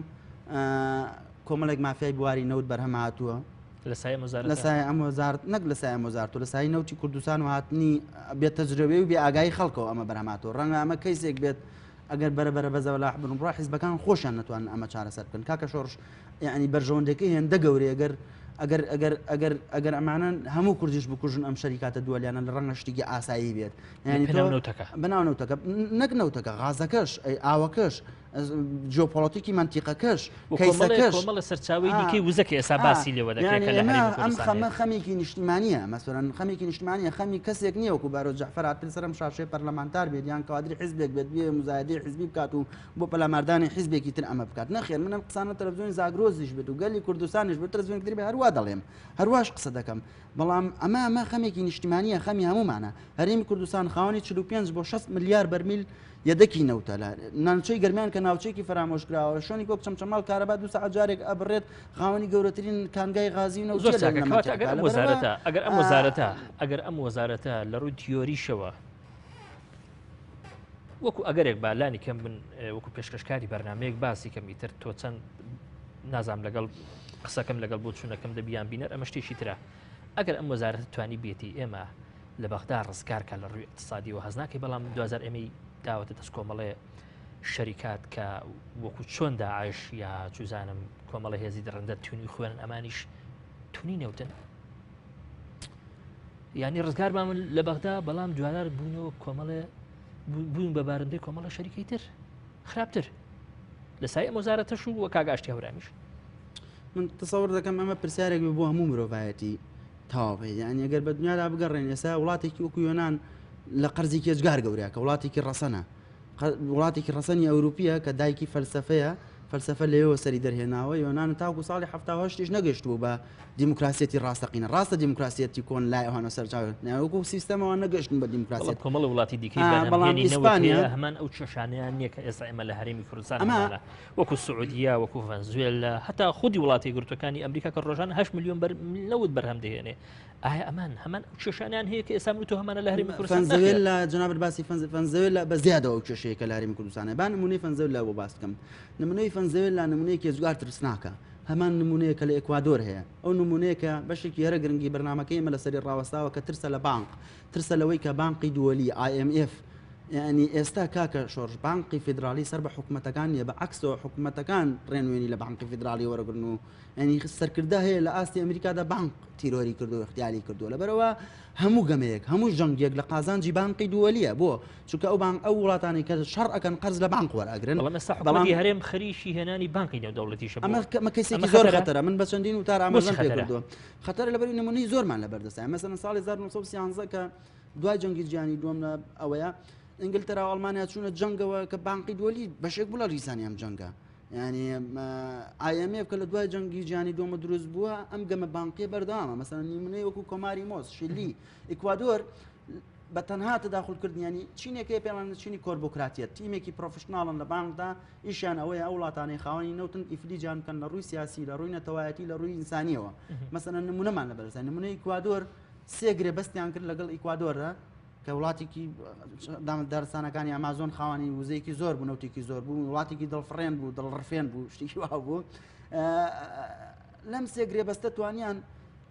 کۆمەڵێک مافیای بواری نەوت بەرهەم هاتووە لە سای ئەم وەزارەت نەک لە سای ئەم وەزارەت و لە سای نەوتی کوردستان و هاتنی بێت تەجربەی و بێ ئاگای خەڵکەوە ئەمە بەرهەماتەوە ڕەنگە ئەمە کەیسێک بێت ئەگەر بەرەبەرە بەزەوە لا بن ڕای حیزبەکان خۆشیان ناتوان ئەمە چارەسەر بکەن کاکە شۆڕش یعنی بەرژەوەندەکەی هێندە گەورەی ئەگەر ئەمانە هەموو کوردیش بکوژن ئەم شەریکاتە دووەلیانە لە ڕەنگە شتێکی ئاسایی بێت بەناو نەوتەکە نەک نەوتەکە غازەکەش ئاوەکەش جیۆپۆلیتیکی منتیقەکەش کەیسەکەش لە سەرچاوی دیکەی وزەکە ئێستا باسی لێوە دەکرێت ئەم خەمە خەمێکی نیشتیمانیە مەسەرەن خەمێکی نیشتیمانیە خەمی کەسێک نییە وەکو بارۆ جەعفەر هاتن سەرم شاشەی پەرلەمانتار بێت یان کەوادری حیزبێک بێت بێ مزایدەی حیزبی بکات و بۆ پەلاماردانی حیزبێکی تر ئەمە بکات نەخێر منم قسانە تەلەڤیزیۆنی زاگرۆزیش بێت و گەلی کوردستانیش بێت تەلەڤیزیۆنێک تر بێ هەروە دەڵێم هەرواش قسە دەکەم بەڵام ئەمە خەمێکی نیشتیمانیە خەمی هەمومانە هەرێمی کوردستان خاوەنی 45 بۆ 6 ملیار بەرمیل یەدەکی نەوتە لە نانچەی گەرمیان کە ناوچەیەکی فرامۆشکراوە شوێنی وەک چەمچەماڵ کارەبا 2 ساعت جارێک ئەبڕێت خاوەنی گەورەترین کانگای غازی و نەوت ئەگەر ئەم وەزارەتە لە ڕووی تیۆریشەوە وەکو ئەگەرێک بالانی کەم بن وەکو پێشکەشکاری بەرنمەیەک باسی کەم ئیتر تۆ چەند نازام لەگەڵ قسەکەم لەگەڵ بۆ چوونەکەم دەبیان بینەر ئەمە شتێکی ترە ئەگەر ئەم وەزارەت توانی بێتی ئێمە لە بەغدا ڕزگارکە لە ڕووی اقتصادی و هەزناکەی بەڵام 2000 ئێمەی داوەتە دەست کۆمەڵێ شەریکات کە وەکو چۆن داعش یا چوزانم کۆمەڵە هێزی دەڕەندە تونی خوێنن ئەمانیش تونی نەوتن ینی ڕزگار بامن لە بەغدا بەڵام دوادار بوونەوە کۆمەڵێ بوون بە بارندەی کۆمەڵە شەریکەی تر خراپتر لە سای ئەم وەزارەتەش و وە کاگاشتی هەورامیش من تەسەوڕ دەکەم ئەمە پرسیارێک بۆ هەموو مرۆڤایەتی تاوابێ یعنی ئەگەر بە دنیادا بگەڕێن ئێستا وڵاتێکی وەکو یۆنان لە قەرزی کێجگار گەورەیە کە وڵاتێکی ڕەسەنە وڵاتێکی ڕەسەنی ئەوروپیە کە دایکی فەلسەفەیە فەلسەفە لێەوە سەری دەرهێناوە یۆنان تاوکو ساڵی 1970 نەگەشتبوو بە دیموکراسیەتی ڕاستەقینە ڕاستە دیموکراسیەتی کۆن لای ئەوانە سەرچاو ناوەکو سیستەمەوە نەگەشتن بە دیموکراسیەت کۆمەڵ وڵاتی دیکەی بەڵام ئیسپانیا هەمان ئەو چێشانیان نییە کە ئێستا ئێمە لە هەرێمی کوردستان وەکو سعودیا وەکو ڤەنزوێلا هەتا خودی وڵاتی گرتوەکانی ئەمریکا کە ڕۆژانە 8 ملیۆن لەوت بەرهەم دەهێنێ ئایا ئەمان هەمان چێشانیان هەیە کە ئێستا تو هەمانە لە هەرێمی کوردستان فەنزوێلا جناب باسی فەنزوێلا بە زیادەوە ئەو کێشەیە کە لە هەرێمی کوردستانە با نمونەی فەنزوێلا بۆ باس بکەم نمونەی فەنزوێلا نمونەیەکی زوار ترسناکە هەمان نمونەیە کە لە ئێکوادۆر هەیە ئەو نمونەیە کە بەشێکی هەرە گرنگی بەرنامەکەی ئێمە لەسەری ڕاوەستاوە کە ترسە لە بانک ترسە لەوەی کە بانقی دووەلی IMF يعني ئێستا کاکە شۆڕژ بانقی فیدرالی سەر بە حکوومەتەکان نیە بە عکسەوە حکوومەتەکان ڕێنوێنی لە بانقی فیدرالی وەرەگرن و ینی سەرکردا هەیە لە ئاستی ئەمریکادا بانک تیرۆری کردو اختیاری کردووە لەبەرەوە هەموو گەمەیەک هەموو جەنگێک لە قازانجی بانقی دووەلیە بۆ چونکە ئەو بانک ئەو وڵاتانی کە شەڕ ئەکەن قەرز لە بانک وەرئەگرن بەڵام هەرێم خەریکی هێنانی بانقی نێودەوڵەتیش ئەمە کەسێکی زۆر خەتەرە من بە چەندین وتار ئاماژەم پێ کردووە خەتەر لەبەری نمونەی زۆرمان لەبەردەستە مەسەڵەن ساڵی 1930 کە دوای جەنگی جیهانی دووەم ئەوەیە ئینگلترا و ئەڵمانیا چوونە جەنگەوە کە بانقی دووەلی بەشێک بوو لە ریسانی ئەم جەنگە ینی IMF کە لە دوای جەنگی جیهانی دووەمە دروست بووە ئەم گەمە بانقیە بەردەوامە مەسەڵەن نمونەی وەکو کۆماری مۆز شیلی ئیکوادۆر بە تەنها تەداخولکردنیانی چینێکی پێڵان چینی کۆربۆکراتیەت تیمێکی پرۆفشناڵن لە بانکدا ئیشیان ئەوەیە ئەو وڵاتانی خاوەنی نەوتن ئیفلیجان بکەن لە ڕووی سیاسی لە ڕووی نەتەوایەتی لە ڕووی ئینسانیەوە مەسەڵەن نمونەمان لەبەرزای نمونەی ئیکوادۆر سێگرێ بەستیان کرد لەگەڵ ئیکوادۆرە کە وڵاتێکی دارستانەکانی ئامازۆن خاوەنی وزەیەکی زۆر بوو نەوتێکی زۆر بوو وڵاتێکی دڵفڕێن بوو دڵڕفێن بوو شتێکی وا بوو لەم سێگرێ بەستە توانیان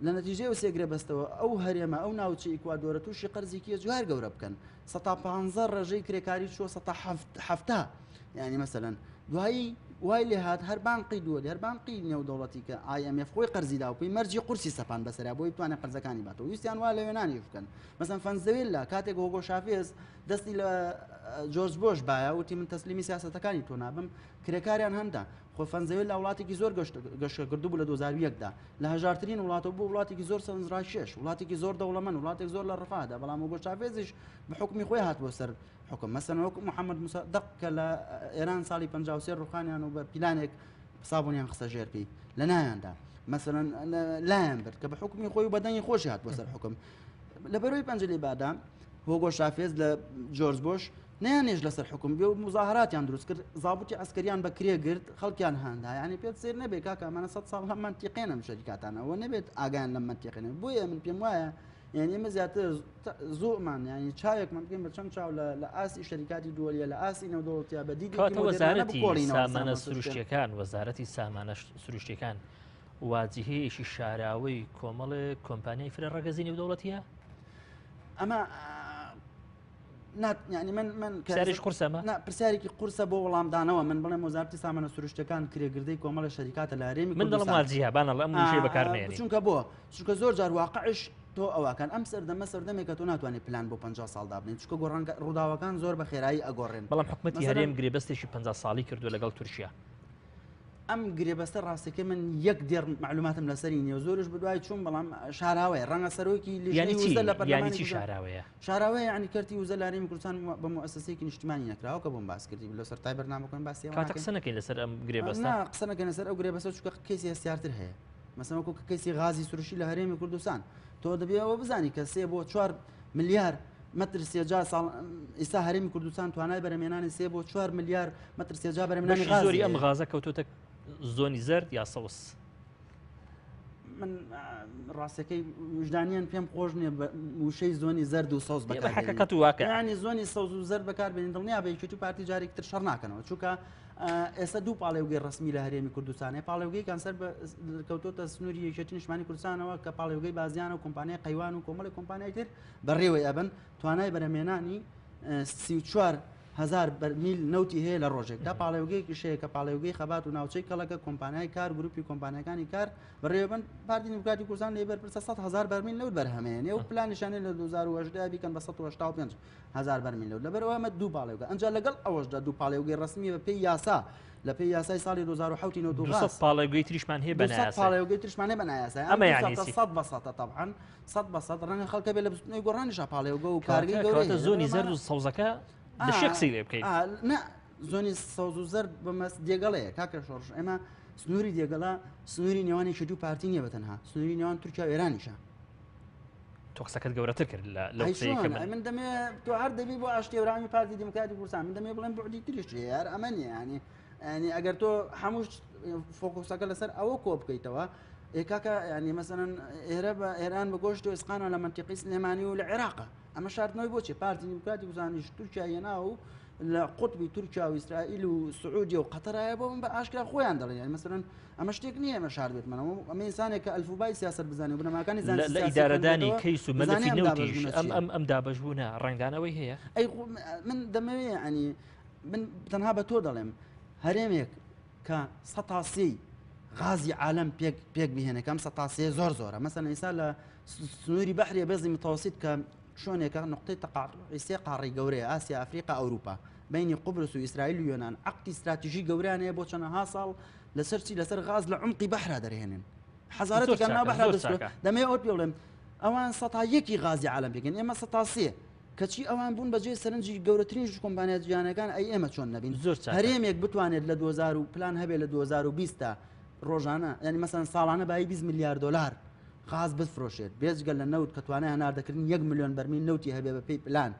لە نەتیجەی و سێگرێ بەستەوە ئەو هەرێمە ئەو ناوچە ئیکوادۆرە تووشی قەرزێکی جوار گەورە بکەن 150 ڕێژەی کرێکاری چوە 170 یعنی مەسەلەن دوایی وای لێ هات هەر بانقی دووە هەر بانقی نێودەوڵەتی کە IMF خۆی قەرزیدا و پێی مەرجی قورسی سەپان بەسەرا بۆی بتوانێت قەرزەکانی باتەوە ویستیان وا لە یۆنانی بکەن مەسەن فەنزوێلا کاتێک هۆگۆ شافێز دەستی لە جۆرج بۆش باە وتی من تەسلیمی سیاسەتەکانی تۆ نابم کرێکاریان هەندا خۆ فەنزوێلا وڵاتێکی زۆر گەشتە کردو بوو لە 2001دا لە هەژارترین وڵاتەوە بوو وڵاتێکی زۆر سەرنجڕاکێش وڵاتێکی زۆر دەوڵەمەند وڵاتێک زۆر لە ڕفادا بەڵام هۆگۆ شافێزیش بە حکمی خۆی هات بۆ سەر حکم مەسەن وەکو محەممەد مصدق کە لە ئێران ساڵی 53 ڕوخانیان و بە پیلانێک سابونیان خستە ژێرپی لە نایاندا مەسەن لایەن برد کە بە حکمی خۆی و بەدەنگی خۆشی هات بۆ سەر حکم لە بەرەوەی پەنجەلی بادا هۆگۆ شافێز لە جۆرج بۆش نەیانێژ لەسەر حکم بێ و مزاهراتیان دروست کرد زابوتی ئەسکەریان بە کرێ گرت خەڵکیان هەندا یعنی پێت سێر نەبێت کاکە ئەمانە 100 ساڵ هەم منتیقێنم شەریکاتانەوە نەبێت ئاگیان لەم منتیقێنن بۆیە من پێم وایە یعنی ئێمە زیاتر زۆرمان ینی چاوێکمان بگەین بە چەند چاو لە ئاسی شەریکاتی دووەلیە لە ئاسی نێودەوڵەتیە بە دیدی وەزارەتی سامانە سروشتیەکان وەزارەتی سامانە سروشتیەکان واجهەیەکی شاراوەی کۆمەڵی کۆمپانیای فرە ڕەگەزی نێودەوڵەتیە ئەمە ینی من پرسیارێکی قورسەمە پرسیارێکی قورسە بۆ وەڵامدانەوە من بڵێم وەزارەتی سامانە سروشتیەکان کرێگردەی کۆمەڵە شەریکاتە لە هەرێمی من دڵم واجهە بانە لە ئەم وشەی بەکارنێنی چونکە بۆ چونکە زۆر جار واقعش تۆ ئەوەکان ئەم سەردەمە سەردەمێکە تۆ ناتوانێت پلان بۆ 50 ساڵدا بنین چونکە گۆڕانکە ڕووداوەکان زۆر بە خێرایی ئەگۆڕێن بەڵام حکومەتی هەرێم گرێبەستێکی 50 ساڵی کردو لەگەڵ تورکیا ئەم گرێبەستە ڕاستەکە من یەک دێر معلوماتم لەسەری نیە زۆرش بەدوای چوون بەڵام شاراوەیە ڕەنگە سەرۆکی لیژنەی وزە لە پەرلەمانی شاراوەیە شاراوەیە ینی کەرتی وزە لە هەرێمی کوردستان بە مؤسسەیەکی نیشتیمانی نەکراوە کە بۆم باس کردی لەسەر تای بەرنامەکەن باسی کاتە قسە نەکەین لەسەر ئەم گرێبەستە قسە نەکەین لەسەر ئەو گرێبەستە چونکە کەیسی هەستیارتر هەیە مەسەڵەن وەکو کەیسی غازی سروشی لە هەرێمی کوردستان تۆ دەبێت ئەوە بزانی کە 3 بۆ 4 ملیار متر سێجا ساڵ ئێستا هەرێمی کوردستان توانای بەرهەمێنانی 3 بۆ 4 ملیار متر سێجا بەرهەمێنانی غاز زۆری ئەم غازە کەوتوتە زۆنی زەرد یا سەوس من ڕاستەکەی وجدانیان پێم خۆش نییە وشەی زۆنی زەرد و سەوز بەکات واقع ینی زۆنی سەوز و زەرد بەکاربێنین دڵنیا بە یەکێتی پارتی جارێکتر شەڕ ناکەنەوە چونکە ئێستا دوو پاڵێوگەی ڕسمی لە هەرێمی کوردستانە پاڵێوگەی کانسەر کەوتۆتە سنووری یەکێتی نیشتمانی کوردستانەوە کە پاڵێوگەی بازیانە و کۆمپانیای قەیوان و کۆمەڵی کۆمپانیای تر بەڕێوەی ئەبن توانای بەرهەمێنانی 34 هزار بەرمیل نەوتی هەیە لە ڕۆژێکدا پاڵێوگەیەکی شەیە کە پاڵێوگەی خەبات و ناوچەی کەڵەکە کۆمپانیای کار گروپی کۆمپانیەکانی کار بەڕێوەبن پارتی دیموکراتی کوردستان لێبەر پرسە 100 هزار بەرمیل نەوت بەرهەمێنێ و پلانیشانەی لە 2018 بیکەن بە 185 هزار بەرمیل نەوت لەبەرەوە ئەمە دوو پاڵێوگە ئەنجا لەگەڵ ئەوەشدا دوو پاڵێوگەی ڕسمی بە پێی یاسا لە پێی یاسای ساڵی 2007 200 پاڵێوگەی تریشمان هەیە بە نایاسا پاڵێوگەی تریشمان هەیە بە نایاسا ئەمە یعنی 100% طبعا 100% ڕەنگە خەڵکە بێ لە گۆڕانیشە پاڵێوگە و کارگەی گەورە زۆنی زەرد و سەوزەکە دەشێ قسەی لێ بکەین زۆنی سەوز و زەرد بەمەس دێگەڵەیە کاکە شۆڕش ئێمە سنووری دێگەڵا سنووری نێوانی شەدو پارتی نییە بەتەنها سنووری نێوان تورکیا و ئێرانیشە تۆ قسەکەت گەورەتر کرد لە من دەمێ تۆ هەر دەبی بۆ ئاشتێورامی پارتی دموکراتی کوردستان من دەمێ بڵێم بۆ دیتریش یار ئەمەنی ینی ئەگەر تۆ هەمووش فۆکۆسەکە لەسەر ئەوە کۆ بکەیتەوە کاکە ینی مەسەن ئێرە بە ئێران بە گۆشت و ئسقانە لە منتیقی سلێمانی و لە عێراقە ئەمە شاردنەوەی بۆچی پارتی دموکراتی کوردستانیش تورکیا هێنا و لە قوتبی تورکیا و ئیسرائیل و سعودی و قەتەرایە بۆ من بە ئاشکرا خۆیان دەڵێن ینی مەسەن ئەمە شتێک نییە ئەمە شار بێتمەوە ئەمە ئینسانێک کە ئەلفوبای سیاست بزانێ و بنەماکانی زانستی لە ئیدارەدانی کەیس و مەلەفی نەوتیش ئەم دابەشبوونە ڕنگدانەوەی هەیە ئەی من دەمەوێت ینی من تەنها بە تۆ دەڵێم هەرێمێک کە سەتاسی غازی عالم پێک بهێنەکەم سەتاسێ زۆر زۆرە مەسەن ئێستا لە سنووری بەحری بەزی متەوەسیت کە شلونێکە نقطەی تەقاطعی سێ قاڕی گەورەیە ئاسیا ئەفریقا ئەوروپا بینی قبرس و ئیسرائیل و یۆنان عقدی استراتیژی گەورەیان هەیە بۆ چەندەها ساڵ لەسەر چی لەسەر غاز لە عمقی بەحرا دەرهێنن حەزارەتێکیان ناو بەحرا دەستکرد دەمەوێت ئەوت پێ بڵێم ئەوان سەتا یەکی غازی عالم پێکەن ئێمە سەتا سێ کەچی ئەوان بوون بەجێ سەرنجی گەورەترین کۆمپانیا جیهانەکان ئەی ئێمە چۆن نەبین هەرێمێک بتوانێت لە 2000 و پلان هەبێت لە 2020 تا ڕۆژانە ینی مەسەن ساڵانە بای 20 میلیارد دلار غاز بفرۆشێت بێجگە لە نەوت کە توانای هەناردەکردن 1 میلیۆن بەرمیل نەوتی هەبێ بە پێی پلان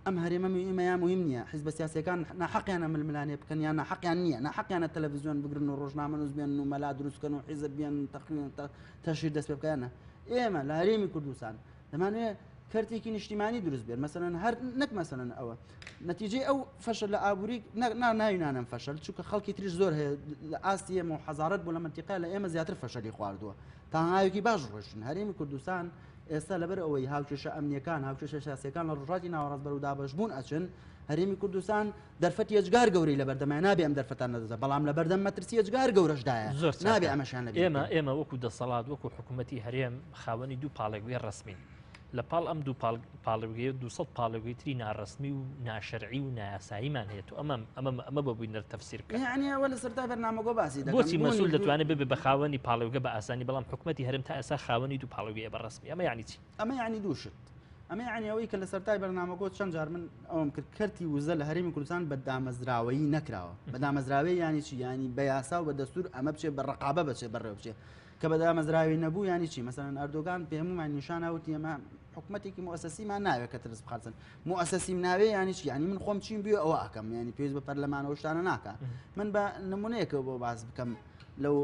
ئەم هەرێمە ئێمەیان مهم نییە حیزب سیاسیەکان ناحەقیانە ململانێ بکەن یان ناحەقیان نییە ناحەقیانە تەلەڤیزیۆن بگرن و ڕۆژنامە نووس بێن و مەلا دروستکەن و حیزب بێن تەقریبا تەشیر دەست پێ بکەنە ئێمە لە هەرێمی کوردستان دەمانوێت کەرتێکی نیشتیمانی دروست بێت مەسەلەن هەر نەک مەسەلەن ئەوە نەتیجەی ئەو فەشل لە ئابووری ناوینانم فەشل چونکە خەڵکی تریش زۆر هەیە لە ئاستی ئێمە و حەزارەت بۆ لە منتیقا لە ئێمە زیاتر فەشەلی خواردووە تاهاوێکی باش ڕۆشن هەرێمی کوردستان ئێستا لەبەر ئەوەی هاوکێشە ئەمنیەکان هاوکێشە سیاسیەکان لە ڕۆژاتی ناوەڕاست بەرەو دابەشبوون ئەچن هەرێمی کوردستان دەرفەتی ئەجگار گەورەی لە بەردەمای نابێ ئەم دەرفەتان نەدەزە بەڵام لە بەردەم مەترسی ئەجگار گەورەشدایە نابێ ئەمەشان لەبێ ئێمە وەکو دەسەڵات وەکو حکوومەتی هەرێم خاوەنی دوو پاڵێگوی ڕسمین لە پاڵ ئەم دوو پاڵێگویە 200 پاڵێگوی تری ناڕسمی و ناشەرعی و نایاساییمان هەیە و ئەمە بە بووینەر تەفسیر بکەن یعنی ئەوە لە سەرتا بەرنامەگۆ باسی دەکەن بۆچی مەسوول دەتوانێت ببێ بە خاوەنی پاڵێوگە بە ئاسانی بەڵام حکوومەتی هەرێم تا ئێستا خاوەنی دوو پاڵێگویە بە ڕسمی ئەمە یعنی چی ئەمە یعنی دووشت ئەمە یعنی ئەوەی کە لە سەرتای بەرنامەگۆ چەند جار من ئەوم کرد کەرتی وزە لە هەرێمی کوردستان بە دامەزراوەیی نەکراوە بە دامەزراوەی ینی چی ینی بە یاسا و بە دەستور ئەمە بچێت بە ڕقابە بچێت بەڕێوە بچێت کە بە دامەزراوی نەبوو ینی چی مەسەلەن ئەردۆگان پێمومان نیشانەوتی ئەمە حکوومەتێکی مؤسسیمان ناوێت کە ترس بخارچن مؤسسیم ناوێ ینی چی ینی من خۆم چیم بێ ئەوە ئەکەم ینی پێویست بە پەرلەمانەوە شتانە ناکە من بە نمونەیەکە بۆ باس بکەم لەو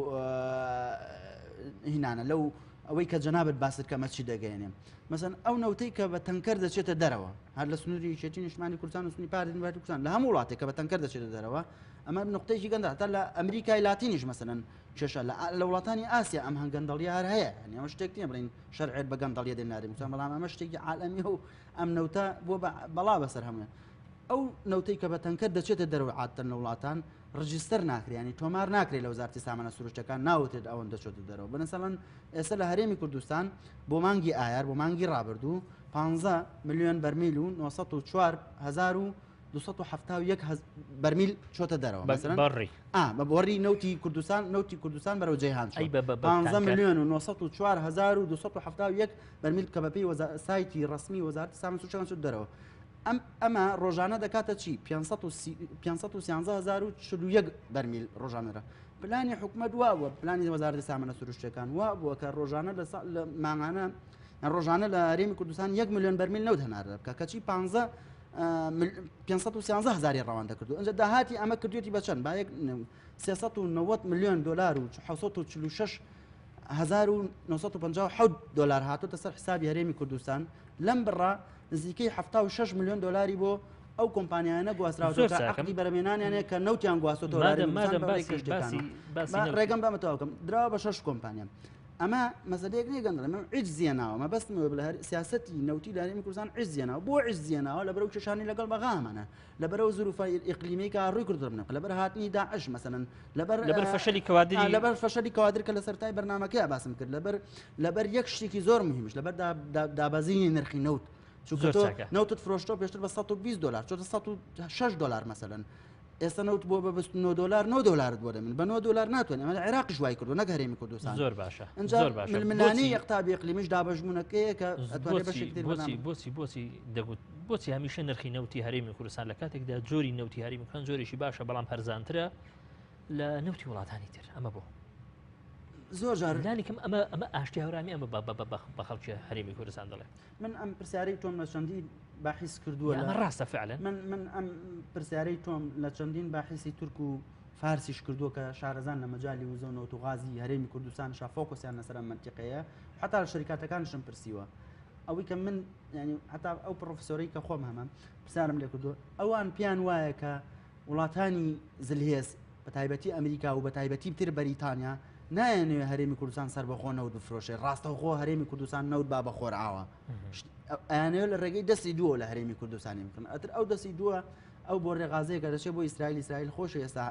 هینانە لەو ئەوەی کە جەنابەت باست کەمە چی دەگەێنێ مەسەن ئەو نەوتەی کە بە تەنکەر دەچێتە دەرەوە هەر لە سنووری شێتی نیشتمانی کوردستان و سنووری پارتی دموکراتی کوردستان لە هەموو وڵاتێک کە بە تەنکەر دەچێتە دەرەوە ئەمە نقطەیەکی گەندە هەتا لە ئەمریکای لاتینیش مەسەلەن کێشە لە وڵاتانی ئاسیا ئەم هەنگەندەڵی هەر هەیە ینی ئەمە شتێک نییە بڵین شەرعێت بە گەندەڵیە دێناری کوردستان بەڵام ئەمە شتێکی عالەمی و ئەم نەوتە بۆ بەڵا بەسەر هەمووە ئەو نەوتەی کە بە تەنکەر دەچێتە دەرەوە عادەتەن لە وڵاتان ڕجیستەر ناکرێ ینی تۆمار ناکرێت لە وزارەتی سامانە سروشتەکان ناوتێت ئەوەن دەچێتە دەرەوە بەنسەڵەن ئێستا لە هەرێمی کوردستان بۆ مانگی ئایار بۆ مانگی ڕابردوو 15 میلیۆن بەرمیل و 94271 بەرمیل چۆتە دەرەوە بەڕی بە بۆڕی نەوتی کوردستان بەرەو جەیهان 15 میلیۆن و 94271 بەرمیل کە بەپێی سایتی ڕسمی وەزارەتی سامانە سروشتەکان چۆتە دەرەوە ئەمە ڕۆژانە دەکاتە چی 531 بەرمیل ڕۆژانەرە پلانی حکومەت وابووە پلانی وەزارەتی سامانە سروشتەکان وابووە کە ڕۆژانە لە ماهانە ڕۆژانە لە هەرێمی کوردستان 1 میلیۆن بەرمیل نەوت هەناردە بکە کەچی 513 هزاری ڕەوان دەکردو ئەنجە داهاتی ئەمە کردوێتی بە چەند با 390 میلیۆن دلار و 646 1957 دلار هاتوتە سەر حسابی هەرێمی کوردستان لەم بڕا نزیکەی 76 میلیۆن دلاری بۆ ئەو کۆمپانیانە گواستراوە عقدی بەرهێنانیانەیە کە نەوتیان گواستۆتەوە ڕێگەم بەمەتەواوکەم دراوە بە 6 کۆمپانیان ئەمە مەسەلەیەک نیە گەندڵ من عیج زیێناوە مە بەستمەوە بە سیاسەتی نەوتی لە هەرێمی کوردستان عیج زیێناوە بۆ عیج زیێناوە لەبەرەو کێشانی لەگەڵ بەغامانە لەبەرەو زروفای ئیقلیمی کە ڕووی کردن لەبەر هاتنی داعش مەسەلەن لەبەر فەشەلی کەوادری لەبەر فەشەلی کەوادر کە لە سەرتای بەرنامەکەی باسم کرد لەبەر یەک شتێکی زۆر مهمش لەبەر دابەزینی نرخی نەوت چونکە نەوتت فرۆشتەوە پێشتر بە 120 دلار چۆتە 106 دلار مەسەلەن ئێستا نەوت بۆ بەبست $9 بۆ دەمن بە $9 ناتوانێت ئەمە عێراقیش وای کردو نەک هەرێمی کوردستان زۆر باشە ئەنجا زۆر باشە ململانەی یەقتابی ئەقلیمیش دابەژبوونەکەیە کە ئەتوانێت بەشێک بۆچی دەگوت بۆچی هەمیشە نرخی نەوتی هەرێمی کوردستان لە کاتێکدا جۆری نەوتی هەرێمی کوردستان جۆرێکی باشە بەڵام هەرزانترە لە نەوتی وڵاتانی تر ئەمە بۆ زۆر جار لانیکەم ئەمە ئاشتی هەورامی ئەمە بە خەڵکی هەرێمی کوردستان دەڵێ من ئەم پرسیارەی تۆم لە چەندین باحیس کردووە ئەمە ڕاستە فعلا من ئەم پرسیارەی تۆم لە چەندین باحیسی تورک و فارسیش کردووە کە شارەزان لە مەجای وزۆنەوە و غازی هەرێمی کوردستان شافۆکۆسیان لەسەر ئەم منتیقەیە حتا لە شەریکاتەکانشم پرسیوە ئەوەی کە من ینی حتا ئەو پرۆفسۆرەی کە خۆم هەمە پرسیارم لێ کردووە ئەوان پیان وایە کە وڵاتانی زلهێز بە تایبەتی ئەمریکا و بە تایبەتی تر بەریتانیا نایەنێ هەرێمی کوردستان سەر بەخۆ نەوت بفرۆشێ ڕاستەوخۆ هەرێمی کوردستان نەوت با بەخۆرعاوە ئەیانەوە لە ڕێگەی دەستی دووە لە هەرێمی کوردستانی بکەن ئەتر ئەو دەستی دووە ئەو بۆ ڕێغازەیەکە دەچێت بۆ ئیسرائیل خۆشە ئێستا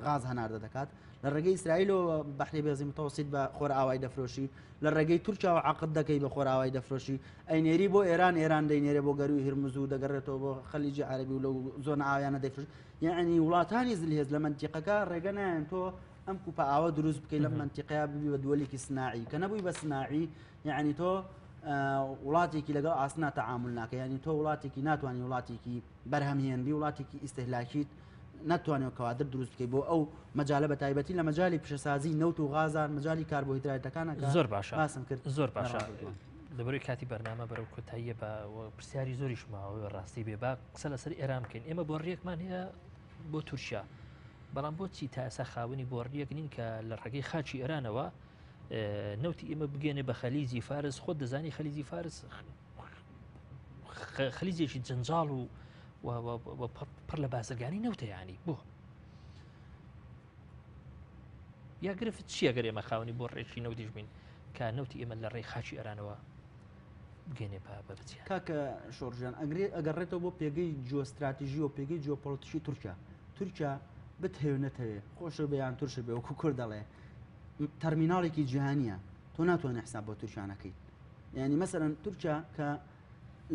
غاز هەناردە دەکات لە ڕێگەی ئیسرائیلەوە بەحری بێزی متەوەسیت بە خۆرئاوای دەفرۆشی لە ڕێگەی تورکیاوە عەقد دەکەی بە خۆرئاوای دەفرۆشی ئەینێری بۆ ئێران دەینێرێ بۆ گەروی هرمز و دەگەڕێتەوە بۆ خەلیجی عەرەبی و لەو زۆنە ئاویانە دەیفرۆشی یعنی وڵاتانی زلهێز لە منتیقەکە ڕێگە نایەن تۆ ئەم کوپە ئاوە دروست بکەی لە منتیقەیە ببی بە دووەلێکی سناعی کە نەبووی بە سناعی یعنی تۆ وڵاتێکی لەگەڵ ئاسنا تەعامل ناکە ینی تۆ وڵاتێکی ناتوانانی وڵاتێکی بەرهەمهێنبی وڵاتێکی ئیستهلاکیت ناتوانێت کەوادر دروست بکەی بۆ ئەو مەجالە بە تایبەتی لە مەجای پیشەسازی نەوت و غازان مەجای کاربۆهیدراتەکانەکە زۆر باشە باسم کرد زۆر باشە لەبەرەوەی کاتی بەرنامە بەرەو کۆتاییە بە پرسیاری زۆریش ماوەی ڕاستی بێ با قسە لەسەر ئێران بکەین ئێمە بۆ ڕێکمان هەیە بۆ تورکیا بەڵام بۆچی تا ئێستا خاوەنی بۆ ڕێک نین کە لە ڕێگەی خاچی ئێرانەوە نەوتی ئێمە بگەێنێ بە خەلیجی فارس خۆت دەزانی خەلیجی فارس خەلیجێکی جەنجاڵ و پڕ لە بازرگانی نەوتە یانی بۆ یا گرفت چییە گەر ئێمە خاوەنی بۆ ڕێکی نەوتیش بین کە نەوتی ئێمە لە ڕێی خاچی ئێرانەوە بگەێنێ بە بچیان کاکە شۆڕژیان ئەگەڕێتەوە بۆ پێگەی جیۆستراتیژی و پێگەی جیۆپۆلیتیکی تورکیا بتهێو نەتەوێ خۆشە بەیان تورش بێ وەکو کورد دەڵێ تەرمیناڵێکی جیهانیە تۆ ناتوانێت حساب بۆ تورکیانەکەیت یعنی مەسەرەن تورکیا کە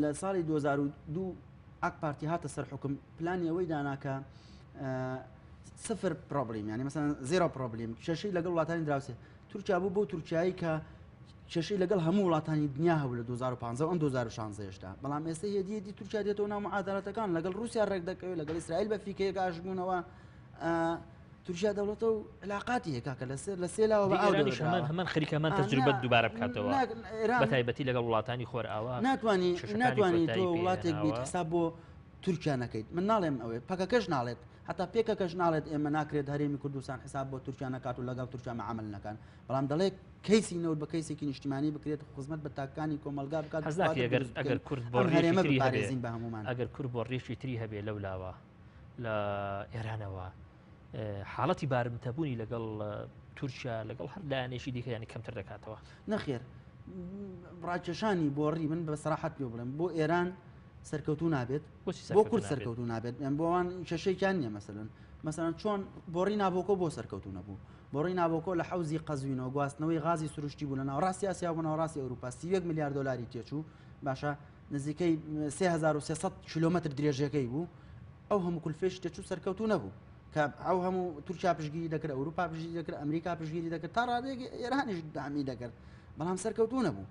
لە ساڵی 2002 ئاک پارتی هاتە سەر حکم پلانی ئەوەی داناکە سفر پرۆبلیم یعنی مەسەن زیرۆ پرۆبلیم شەشەی لەگەڵ وڵاتانی دراوسێ تورکیا بوو بۆ تورکیایی کە شەشەی لەگەڵ هەموو وڵاتانی دنیا هەبوو لە 2015 ئەم 2016 هێشتا بەڵام ئێستا هێدیەتی تورکیا دێتەوە ناو معادلەتەکان لەگەڵ رووسیا ڕێک دەکەوێت لەگەڵ ئیسرائیل بە فیکەیەک ئاشبوونەوە تورکیا دەوڵەتە و علاقاتی هەیە کاکە لە سێلاوە بە ئاودانیش هەمان خەریکەمان تەجروبەت دووبارە بکاتەوە بە تایبەتی لەگەڵ وڵاتانی خۆرئاوا ناتوانانی تۆ وڵاتێک بیت حساب بۆ تورکیا نەکەیت من ناڵێم ئەوێ پەکەکەش ناڵێت حتا پێکەکەش ناڵێت ئێمە ناکرێت هەرێمی کوردستان حساب بۆ تورکیا نکات و لەگەڵ تورکیا مەعامل نەکەن بەڵام دەڵێ کەیسی نەوت بە کەیسێکی نیشتیمانی بکرێت خزمەت بە تاکانی کۆمەلگا بکات ئەگەر کورد بۆ هەرێمە بپارێزین بە هەمومان ئەگەر کورد بۆ ڕێشی تری هەبێ لەولاوە لە ئێرانەوە حاڵەتی بارمتەبوونی لەگەڵ تورکیا لەگەڵ هەر لایەنێکی دیکەیانی کەمتر دەکاتەوە نەخێر ڕاکێشانی بۆڕی من بە سەراحەت پێ بڵێم بۆ ئێران سەرکەوتو نابێت بۆ کورد سەرکەوتو نابێت ئەم بۆوان شەشەیان نییە مەسەرەن چۆن بۆڕی نابۆکۆ بۆ سەرکەوتو نەبوو بۆڕی نابۆکۆ لە حوزی قەزوینەوە گواستنەوەی غازی سروشتی بوو لە ناو ڕاستی ئاسیا بوو ناو ڕاستی ئەوروپا 1 میلیارد دلاری تێچوو باشە نزیکەی 3300 کیلۆمەتر درێژەکەی بوو ئەو هەموو کولفێش تێچوو سەرکەوتو نەبوو کە ئەو هەموو تورکیا پشگیری دەکرد ئەوروپا پشگیری دەکرد ئەمریکا پشگیری دەکرد تا ڕادێک ئێرانیش دامی دەکرد بەڵام سەرکەوتو نەبوو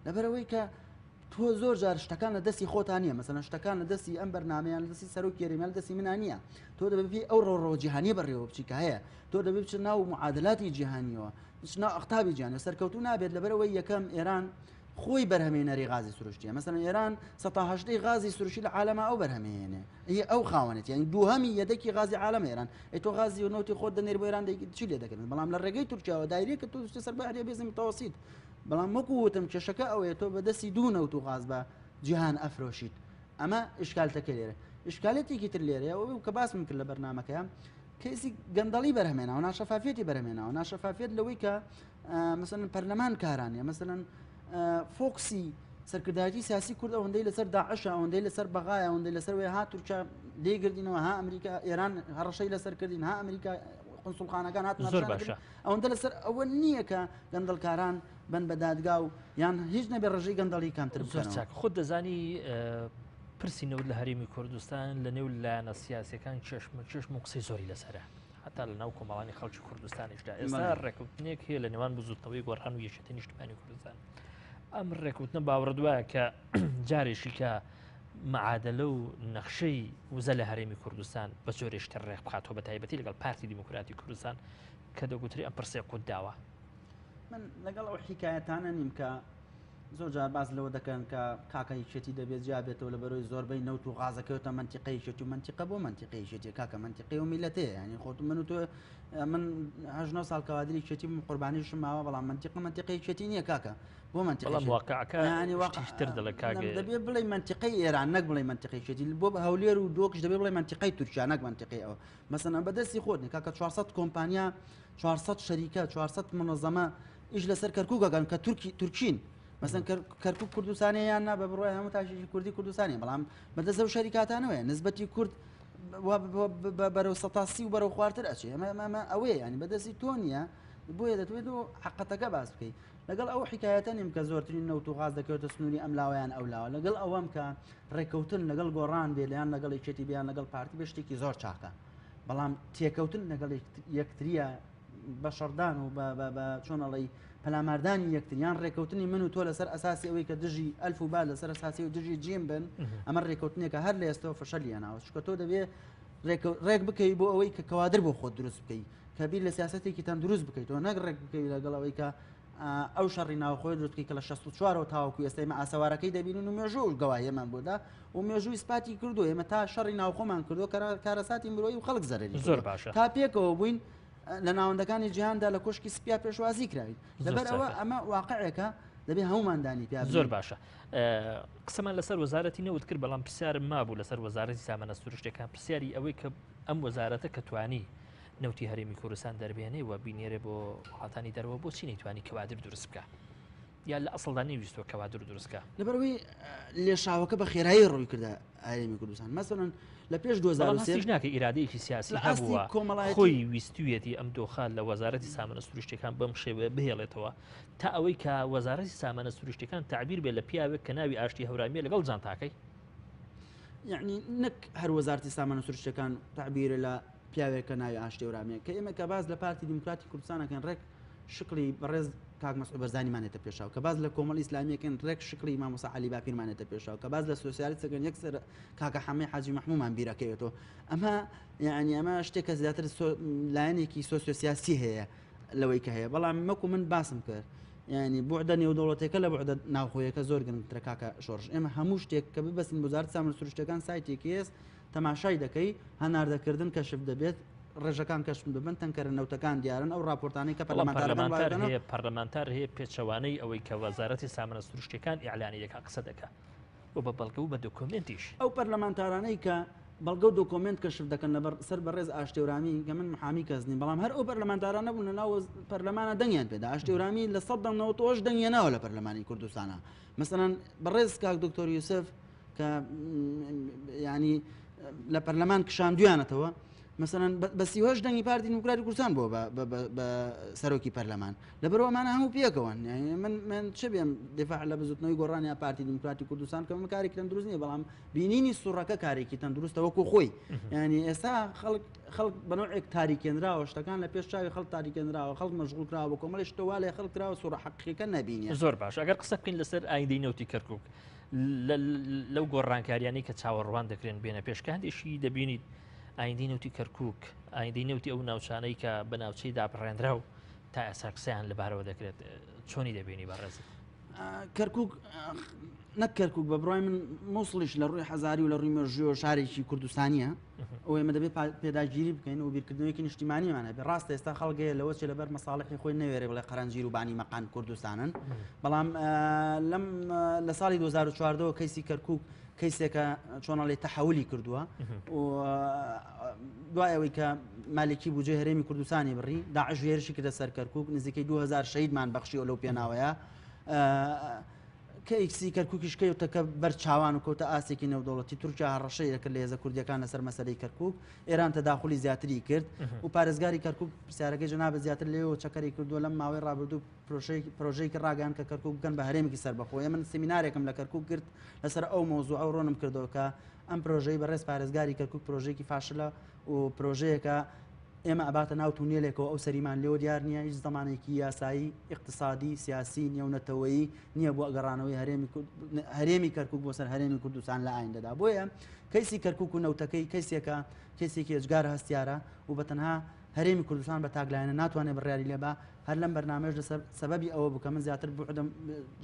لەبەرەوەی کە تۆ زۆر جار شتەکان لە دەستی خۆتان نیە مەسەلەن شتەکان لە دەستی ئەم بەرنامەیان لە دەستی سەرۆک کێرەمیان لە دەستی منان نییە تۆ دەبێت ئەو ڕۆ جیهانی بەڕێوە بچی کە هەیە تۆ دەبێت بچ ناو معادلاتی جیهانیەوە ناو ئەختابی جیهانی سەرکەوتو نابێت لەبەرەوەی یەکەم ئێران خۆی بەرهەمێنەری غازی سروشتیە مەسەلەن ئێران 180 غازی سروشتی لە عالەما ئەو بەرهەمێنێ هي ئەو خاوەنێت یعنی دووهەمی یەدەکی غازی عالەم ئێران تۆ غازی و نەوتی خۆت دەنێر بۆ ئێران چی لێ دەکردن بەڵام لە ڕێگەی تورکیاوە دایرێکە تۆ سەر بەهرێ بێزی متەوەسیت بەڵام وەکو وتم کێشەکە ئەوەیە تۆ بەدەستی دوو نەوت و غاز بە جیهان ئەفرۆشیت ئەمە ئشکالتەکە لێرە ئشکالەتێکی تر لێرەیە ئەو کە باس من کرد لە بەرنامەکەیان کەسی گەندەڵی بەرهەمێناوە ناشەفافێتی بەرهەمێناوە ناشەفافێت لەوەی کە مەسەلەن پەرلەمان کارانیە مەسەلەن فۆکسی سەرکردایەتی سیاسی کورد ئەوەندەی لەسەر داعشە ئەوەندەی لەسەر بەغایە ئەوەندەی لەسەر وێ ها تورکیا لێگردینەوە ها ئەمریکا ئێران هەڕەشەی لەسەر کردین ها ئەمریکا قنسوڵخانەکان هاتن ئەوەندە لەسەر ئەوە نییە کە گەندەڵکاران بن بە دادگا و یان هیچ نەبێ ڕژەی گەندەڵی کامتر زۆر چاک خۆت دەزانی پرسیینەوە لە هەرێمی کوردستان لە نێو لایەنە سیاسیەکان چێشم و قسەی زۆری لەسەرە حتا لە ناو کۆمەڵانی خەڵکی کوردستانیشدا ئێستا ڕێکەوتنێک هەیە لە نێوان بزوتنەوەی گۆڕان و یەکێتی نیشتیمانی کوردستان ئەم ڕێکەوتنە باوەڕدوایە کە جارێکی کە معادلە و نەخشەی وزە لە هەرێمی کوردستان بە زۆرێشتر ڕێک بخاتەوە بە تایبەتی لەگەڵ پارتی دیموکراتی کوردستان کە دەگوتری ئەم پرسێ قوت داوە من لەگەڵ ئەو حیکایەتانە نیم کە زۆر جار باز لەوە دەکەن کە کاکەیشێتی دەبێت جیابێتەوە لە بەرەوەی زۆربەی نەوت و غازەکەوتە منتیقەیشێتی و منتیقە بۆ منتیقەیشێتی کاکە منتیقی و میلەتەیە ینی خۆت من و تۆ من 19 ساڵ کەوادری شێتی قوربانیشم ماوە بەڵام منتیقەیشێتی نییە کاکە بۆ بەڵام واقعەکە شتیشتر دەڵێ کاگە دەبێت بڵێ منتیقەی ئێران نەک بڵێ منتیقەیشێتی بۆ هەولێر و دۆکش دەبێت بڵێ منتیقەی تورکیا نەک منتیقی ئەوە مەسەڵەن بەدەستی خۆتنی کاکە 400 کۆمپانیا 400 شەریکە 400 منەظەمە ئیش لەسەر کەرکووکەکەن کە تورکین مثلا کەرکووک کوردستانی یان نا بە بڕۆی هەموو تاشێکی کوردی کوردستانی بەڵام بەدەست ئەو شەریکاتانەوەیە نسبەتی کورد بەرەو سەتاسی و بەرەو خواردتر ئەچێ ئەمە ئەوەیە ینی بەدەستی تۆ نییە بۆیە دەتوێت و حقەتەکە باس بکەیت لەگەڵ ئەو حکایەتە نیم کە زۆرترین نەوت و غاز دەکەوێتە سنووری ئەم لاوەیان ئەو لاوە لەگەڵ ئەوەم کە ڕێکەوتن لەگەڵ گۆڕان بێ لەیان لەگەڵ یەکێتی بیان لەگەڵ پارتی بە شتێکی زۆر چاکە بەڵام تێکەوتن لەگەڵ یەکتریە بە شەردان و بە چۆنەڵی پەلاماردانی یەکتریان ڕێکەوتنی من و تۆ لەسەر ئەساسی ئەوەی کە دژی ئەلف و با لەسەر ئەساسی و دژی جیم بن ئەمە ڕێکەوتنێکە هەر لە ئێستەوە فەشەلیاناوە چکە تۆ دەبێت ڕێک بکەی بۆ ئەوەی کە کەوادر بۆ خۆت دروست بکەیت کە بیر لە سیاسەتێکی تەن دروست بکەیتەوە نەک ڕێک بکەی لەگەڵ ئەوەی کە ئەو شەڕی ناوخۆی دروست بکەی کە لە 64 تاوەکو ئێستا ئێمە ئاسەوارەکەی دەبینین و مێژوو گەواهیەمان بۆدا و مێژووی سپاتی کردو ئێمە تا شەڕی ناوخۆمان کردو کارەساتی مرۆیی و خەڵک زەرری زۆر باشە تا پێکەوە بووین لە ناوەندەکانی جیهاندا لە کۆشکی سپیا پێشوازی کراوین لەبەر ئەوە ئەمە واقعێکە دەبێت هەموماندانی پێ زۆر باشە قسەمان لەسەر وەزارەتی نەوت کرد بەڵام پرسیارم مابوو لەسەر وەزارەتی سامانە سروشتەکان پرسیاری ئەوەی کە ئەم وەزارەتە کە توانی نەوتی هەرێمی کوردستان دەربێنێ و بینێرە بۆ وڵاتانی دەرەوە بۆچی نەیتوانی کەوادر دروست بکە یان لە ئەسڵدا نەویستوە کەوادر دروستکە لەبەرەوەی لێشاوەکە بە خێرایی ڕووی کردە هەرێمی کوردستان مەسەڵەن لە پێش 2023 ناکە ئیرادەیەکی سیاسی هەبووە خۆی ویستویەتی ئەم دۆخان لە وەزارەتی سامانە سروشتەکان بەم شێوە بهێڵێتەوە تا ئەوەی کە وەزارەتی سامانە سروشتەکان تعبیر بێت لە پیاوێک کە ناوی ئاشتی هەورامیە لەگەڵ جانتاکەی یعنی نەک هەر وەزارەتی سامانە سروشتەکان تعبیرە لە پیاوێک کە ناوی ئاشتی هەورامیە کە ئێمە کە باز لە پارتی دیموکراتی کوردستانەکەن ڕێک شکلی بەڕێز کاک مەسعود بەرزانیمانێتە پێشاو کە باز لە کۆمەڵی ئیسلامیەکەن ڕێک شکلی مامۆستا عەلی باپیرمانێتە پێشاو کە باز لە سۆسیالیستەکەن یەکسەر کاکە حەمەی حاجی مەحموومان بیرەکەوێتەوە ئەمە یعنی ئەمە شتێک کە زیاتر لایەنێکی سۆسیۆسیاسی هەیە لەوەی کە هەیە بەڵام مەکو من باسم کرد ینی بوعدە نێودەوڵەتێکە لە بوعدە ناوخۆیەکە زۆر گرنگترە کاکە شۆڕژ ئێمە هەموو شتێک کە ببەستین وەزارەتی سامانە سروشتەکان سایتێکی هێست تەماشای دەکەی هەناردەکردن کەشف دەبێت ڕێژەکان کەشف ببن تەنکەرە نەوتەکان دیارن ئەو راپۆرتانەی کە پەرلەمانتار هەیە پێچەوانەی ئەوەی کە وەزارەتی سامانە سروشتەکان ئیعلانی دەکا قسە دەکا و بە بەڵگە و بە دۆکۆمنتیش ئەو پەرلەمانتارانەی کە بەڵگە و دۆکۆمنت کەشف دەکەن لەبەر سەر بەڕێز ئاشتێورامی کە من محامی کەسنی بەڵام هەر ئەو پەرلەمانتارانە بوون لە ناو پەرلەمانە دەنگیان پێدا ئاشتێورامی لە 100 دەنگێناوە لە پەرلەمانی کوردستانە مەسەڵەن بەڕێز کاک دکتۆر یوسف کە ینی لە پەرلەمان کشاندویانەتەوە مثلا بە 38 دەنگی پارتی دیموکراتی کوردستان بۆ بە سەرۆکی پەرلەمان لەبەرەوەمانە هەموو پێکەوەن من چ بێم دفاع لە بزوتنەوەی گۆڕانی پارتی دیموکراتی کوردستان کە من کارێکی دروست نییە بەڵام بینینی سوڕەکە کارێکی تەندروستە وەکو خۆی ینی ئێستا خەڵک بەنوعێک تاریکێنراوە شتەکان لە پێش چاوی خەڵک تاریکێنراوە خەڵک مەشغوڵ کراوە بە کۆمەڵی شتەوە لە خەڵک کراوە سوڕە حەقیقیەکە نەبینی زۆر باش ئەگەر قسە بکەین لەسەر ئایندەی نەوتی کەرکووک لەو گۆڕانکاریانەی کە چاوەڕوان دەکرێن بێنە پێشکاندێشی دەبینیت ئایندەی نەوتی کەرکووک ئایندەی نەوتی ئەو ناوچانەی کە بە ناوچەی داپەڕێنرا و تا ئێستا قسەیان لەبارەوە دەکرێت چۆنی دەبینی بەڕێز کەرکووک نەک کەرکووک بە بڕای من مووسڵیش لە ڕووی حەزاری و لە ڕووی مێژووی شارێکی کوردستانیە ئەو ئێمە دەبێت پێداگیری بکەین و بیرکردنەوەیکی نیشتیمانیمانە بێ ڕاستە ئێستا خەڵگەیە لەوە چێ لەبەر مەساڵحی خۆی نەوێرێ بڵێ قەرەنجیر و بانی مەقان کوردستانن بەڵام لە ساڵی 2014 کەیسی کەرکووک کەیسێکە چۆنەڵی تەحولی کردووە و دوای ئەوەی کە مالکی بوجێ هەرێمی کوردستانی بڕی داعش هێرشی کردە سەر کەرکووک نزیکەی 2000 شەهیدمان بەخشی ئەو لەو پێناوەیە کەیکسی کەرکووکیش کەوتەکە بەرچاوان و کەوتە ئاسێکی نێودەوڵەتی تورکیا هەڕەشەیەکە لە هێزە کوردیەکان لەسەر مەسەلەی کەرکووک ئێران تەداخلی زیاتری کرد و پارێزگاری کەرکووک پرسیارەکەی جەنابە زیاتر لێەوە چەکەری کردووە لەم ماوەی ڕابردوو پرۆژەیەکی ڕاگەیان کە کەرکووک بکەن بە هەرێمێکی سەربەخۆیە من سیمینارێکم لە کەرکووک کرد لەسەر ئەو مۆزوع ئەو ڕۆنم کردەوە کە ئەم پرۆژەی بەڕێز پارێزگاری کەرکووک پرۆژێکی فاشلە و پرۆژەیەکە ئێمە ئەباتە ناو تونێلێکەوە ئەو سەریمان لێوە دیار نییە هیچ زمانێکی یاسایی اقتصادی سیاسی نێونەتەوەیی نییە بۆ گەڕانەوەی هەرێمی کەرکووک بۆ سەر هەرێمی کوردستان لە ئایندەدا بۆیە کەیسی کەرکووک و نەوتەکەی کەسێکی ئەجگار هەستیارە و بەتەنها هەرێمی کوردستان بە تاگلایەنە ناتوانێت بڕیاری لێبا هەر لەم بەرنامەش لەسەر سەبەبی ئەوە بکە من زیاتر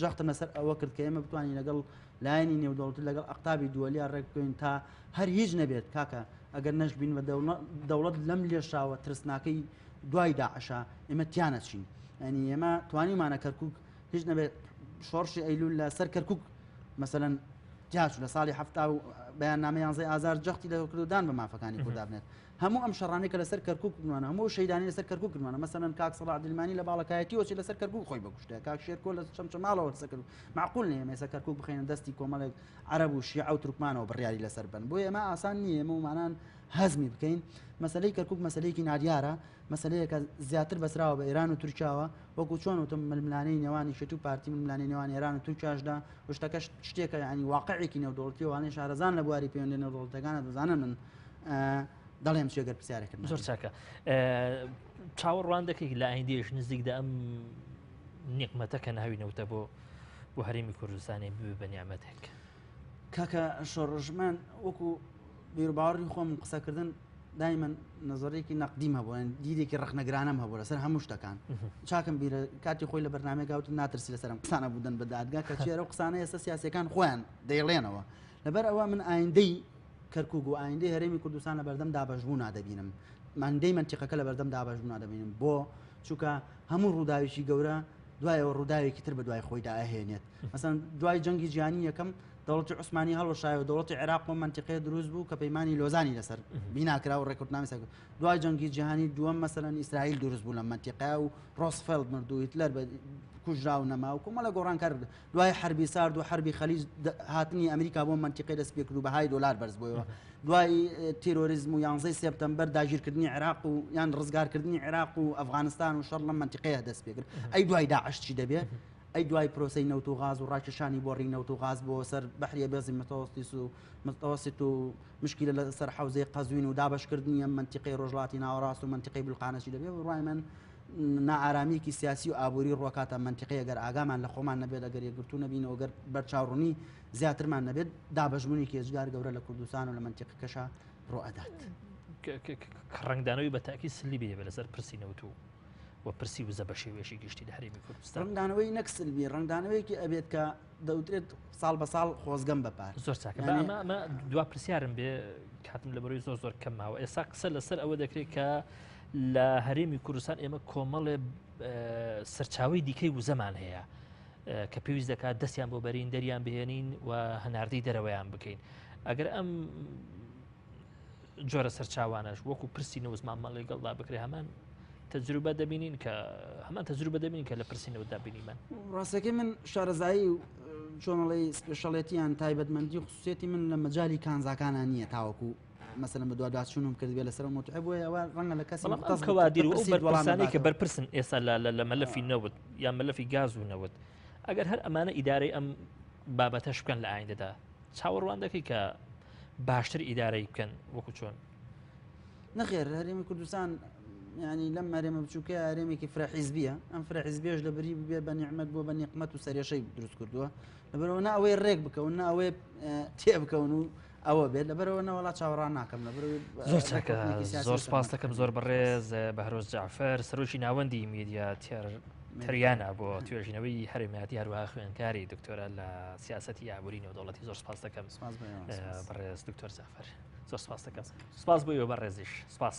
جەختم لەسەر ئەوە کرد کە ئێمە بتوانین لەگەڵ لایەنی نێودەوڵەتی لەگەڵ ئەقتابی دووەلیا ڕێککەین تا هەر هیچ نەبێت کاکە ئەگەر نەشبین بە دەوڵەت لەم لێشاوە ترسناکەی دوای داعشا ئێمە تیانەچین ینی ئێمە توانیمانە کەرکووک هیچ نەبێت شۆڕشی ئەیلول لە سەر کەرکووک مەسەلەن جاچ لە ساڵی هەفتا و بەیاننامە 11 ئازار جەختی لە کردودان بە مافەکانی کورددا بنێت هەموو ئەم شەڕانەی کە لەسەر کەرکووک کردوانە هەموو شەیدانی لەسەر کەرکووک کردوانە مەسەلەن کاک سەڵاح عەبدولمانی لە باڵەکایەتی وەچی لەسەر کەرکووک خۆی بەکوشتە کاک شێرکۆ لە چەمچەماڵەوە لەسەر کەرکووک معقول نییە ئێمە ئێستا کەرکووک بخەینە دەستی کۆمەڵێک عەرەب و شیعە و تورکمانەوە بڕیاری لەسەر بن بۆ ئێمە ئاسان نییە ئێمە ومانان هەزمی بکەین مەسەلەی کەرکووک مەسەلەیەکی نادیارە مەسەلەیەکە زیاتر بەسراوە بە ئێران و تورکیاوە وەکو چۆن وتم ململانەی نێوانی شێت و پارتی ململانەی نێوان ئێران و تورکیاشدا شتەکە شتێکە یعنی واقعێکی نێودەوڵەتی وانەی شارەزان لە بواری پەیوەندی نێودەوڵەتەکانە دەزانن من دەڵێم چێگەر پرسیارێکرد زۆر چاکە چاوەڕوان دەکەی لە ئایندەیەش نزیکدا ئەم نیقمەتەکە ناوینەوتە بۆ هەرێمی کوردستانی ببێ بە نیعمەتێک کاکە شۆڕژمان وەکو بیرباوەڕی خۆم قسەکردن دایمەن نظرێکی نەقدیم هەبوو دیدێکی ڕخنەگرانم هەبوو لەسەر هەموو شتەکان چاکەم بیرە کاتی خۆی لە بەرنامەیە گاوت ناترسی لەسەرم قسانە بودن بە دادگا کە چێرە و قسانە ئێستا سیاسەکان خۆیان دەیڵێنەوە لەبەر ئەوە من ئایندەی کەرکووک و ئایندەی هەرێمی کوردستان لە بەردەم دابەشبوو نادەبینم ماندەی منتیقەکە لە بەردەم دابەشبوو نادەبینم بۆ چونکە هەموو ڕووداوێکی گەورە دوایەوە ڕووداوێکی تر بە دوای خۆیدا ئاهێنێت مەسەن دوای جەنگی جیهانی یەکەم دەوڵەتی عوسمانی هەڵوەشایەوە دەوڵەتی عێراق و منتیقەیە دروست بوو کە پەیمانی لۆزانی لەسەر بیناکرا و ڕێکوتنامی سەر دوای جەنگی جیهانی دووەم مەسەلەن ئیسرائیل دروست بوو لە منتیقەیە و ڕۆسفێلد مرد و هیتلەر بە کوژرا و نەما و کۆمەڵە گۆڕانکار دوای حربی سارد و حربی خەلیج هاتنی ئەمریکا بۆ منتیقەی دەست پێ کرد و بەهای دۆلار بەرز بووەوە دوای تیرۆریزم و 11 سپتەمبەر داگیرکردنی عێراق و یان ڕزگارکردنی عێراق و ئەفغانستان و شەڕ لەم منتیقەیە دەست پێ کرد ئەی دوای داعش چی دەبێت ئەی دوای پرۆسەی نەوت و غاز و ڕاکێشانی بۆ ڕی نەوت و غاز بۆ سەر بەحریە بێزی متەوەسط و مشکلە لەسەر حوزەی قەزوین و دابشکردنی ئەم منتیقەی ڕۆژهەڵاتی ناوەڕاست و منتیقەی بولقانەشی دەبێت ڕای من نائارامێکی سیاسی و ئابووری ڕۆکاتە منتیقەیە گەر ئاگامان لە خۆمان نەبێت ئەگەر یەکگرتوو نەبینەوە گەر بەرچاوڕوونی زیاترمان نەبێت دابەژبوونێکی هێزگار گەورە لە کوردستان و لە منتیقەکەشە ڕۆ ئەدات ڕنگدانەوەی بە تاکی سلی بێ لەسەر پرسی نەوت و پرسی وزە بە شێوێشی گشتی لە هەرێمی کوردستان ڕنگدانەوەی نەکسلبی ڕنگدانەوەیکی ئەبێت کە دەوترێت ساڵ بە ساڵ خۆزگەم بەپار زۆر چاکە ئەمە دوا پرسیارم بێ کاتم لە بەرەوەی زۆر کەم ماوە ئێستا قسە لەسەر ئەوە دەکرێت کە لە هەرێمی کوردستان ئێمە کۆمەڵێ سەرچاوی دیکەی وزەمان هەیە کە پێویست دەکات دەستیان بۆ بەرین دەریان بهێنین و هەناردەی دەرەوەیان بکەین ئەگەر ئەم جۆرە سەرچاوانەش وەکو پرسی نەوزمان مەڵی گەڵدا بکرێ هەمان تەجروبە دەبینین کە هەمان تەجروبە دەبینین کە لە پرسینەوەدا بینیمان ڕاستەکەی من شارەزایی و چۆنەڵی سپێشەڵێتیان تایبەتمەندی خصوصێتی من لە مەجای کانزاکانان نییە تاوەکو مثلا بە دوواداچوونم کردبێ لەسەر مۆتعب بۆیە ئەوە ڕەنگە لە کەسی کەوادیر و بەرپرسانەی کە بەرپرسن ئێستا لە مەلەفی نەوت یان مەلەفی گاز و نەوت ئەگەر هەر ئەمانە ئیدارەی ئەم بابەتەش بکەن لە ئایندەدا چاوەڕوان دەکەی کە باشتر ئیدارەی بکەن وەکو چۆن نەخێر هەرێمی کوردستان يعني لما هەرێمە بچووکە هەرێمێکی فرەحیزبیە ئەم فرەحیزبیەش لەبەری ببێ بە نیعمەت بۆ بە نیقمەت و سەرێشەی دروست کردووە لەبەرەوە نا ئەوەی ڕێک بکەون نا ئەوەی تێ بکەون و ئەوە بێت لەبەرەوە نەوەڵات چاوەڕان ناکەم لەبەرەوەی زۆر چاکە زۆر سپاس دەکەم زۆر بەڕێز بەهرۆز جعفەر سەرۆکی ناوەندی میدیا تریانە بۆ توێژینەوەی هەرێمیاتی هەروەها خوێندکاری دکتۆرە لە سیاسەتی ئابووری نێودەوڵەتی زۆر سپاس دەکەم بەڕێز دکتۆر جعفەر زۆر سپاس دەکەم سپاس بۆ ئێوە بەڕێزیش سپاس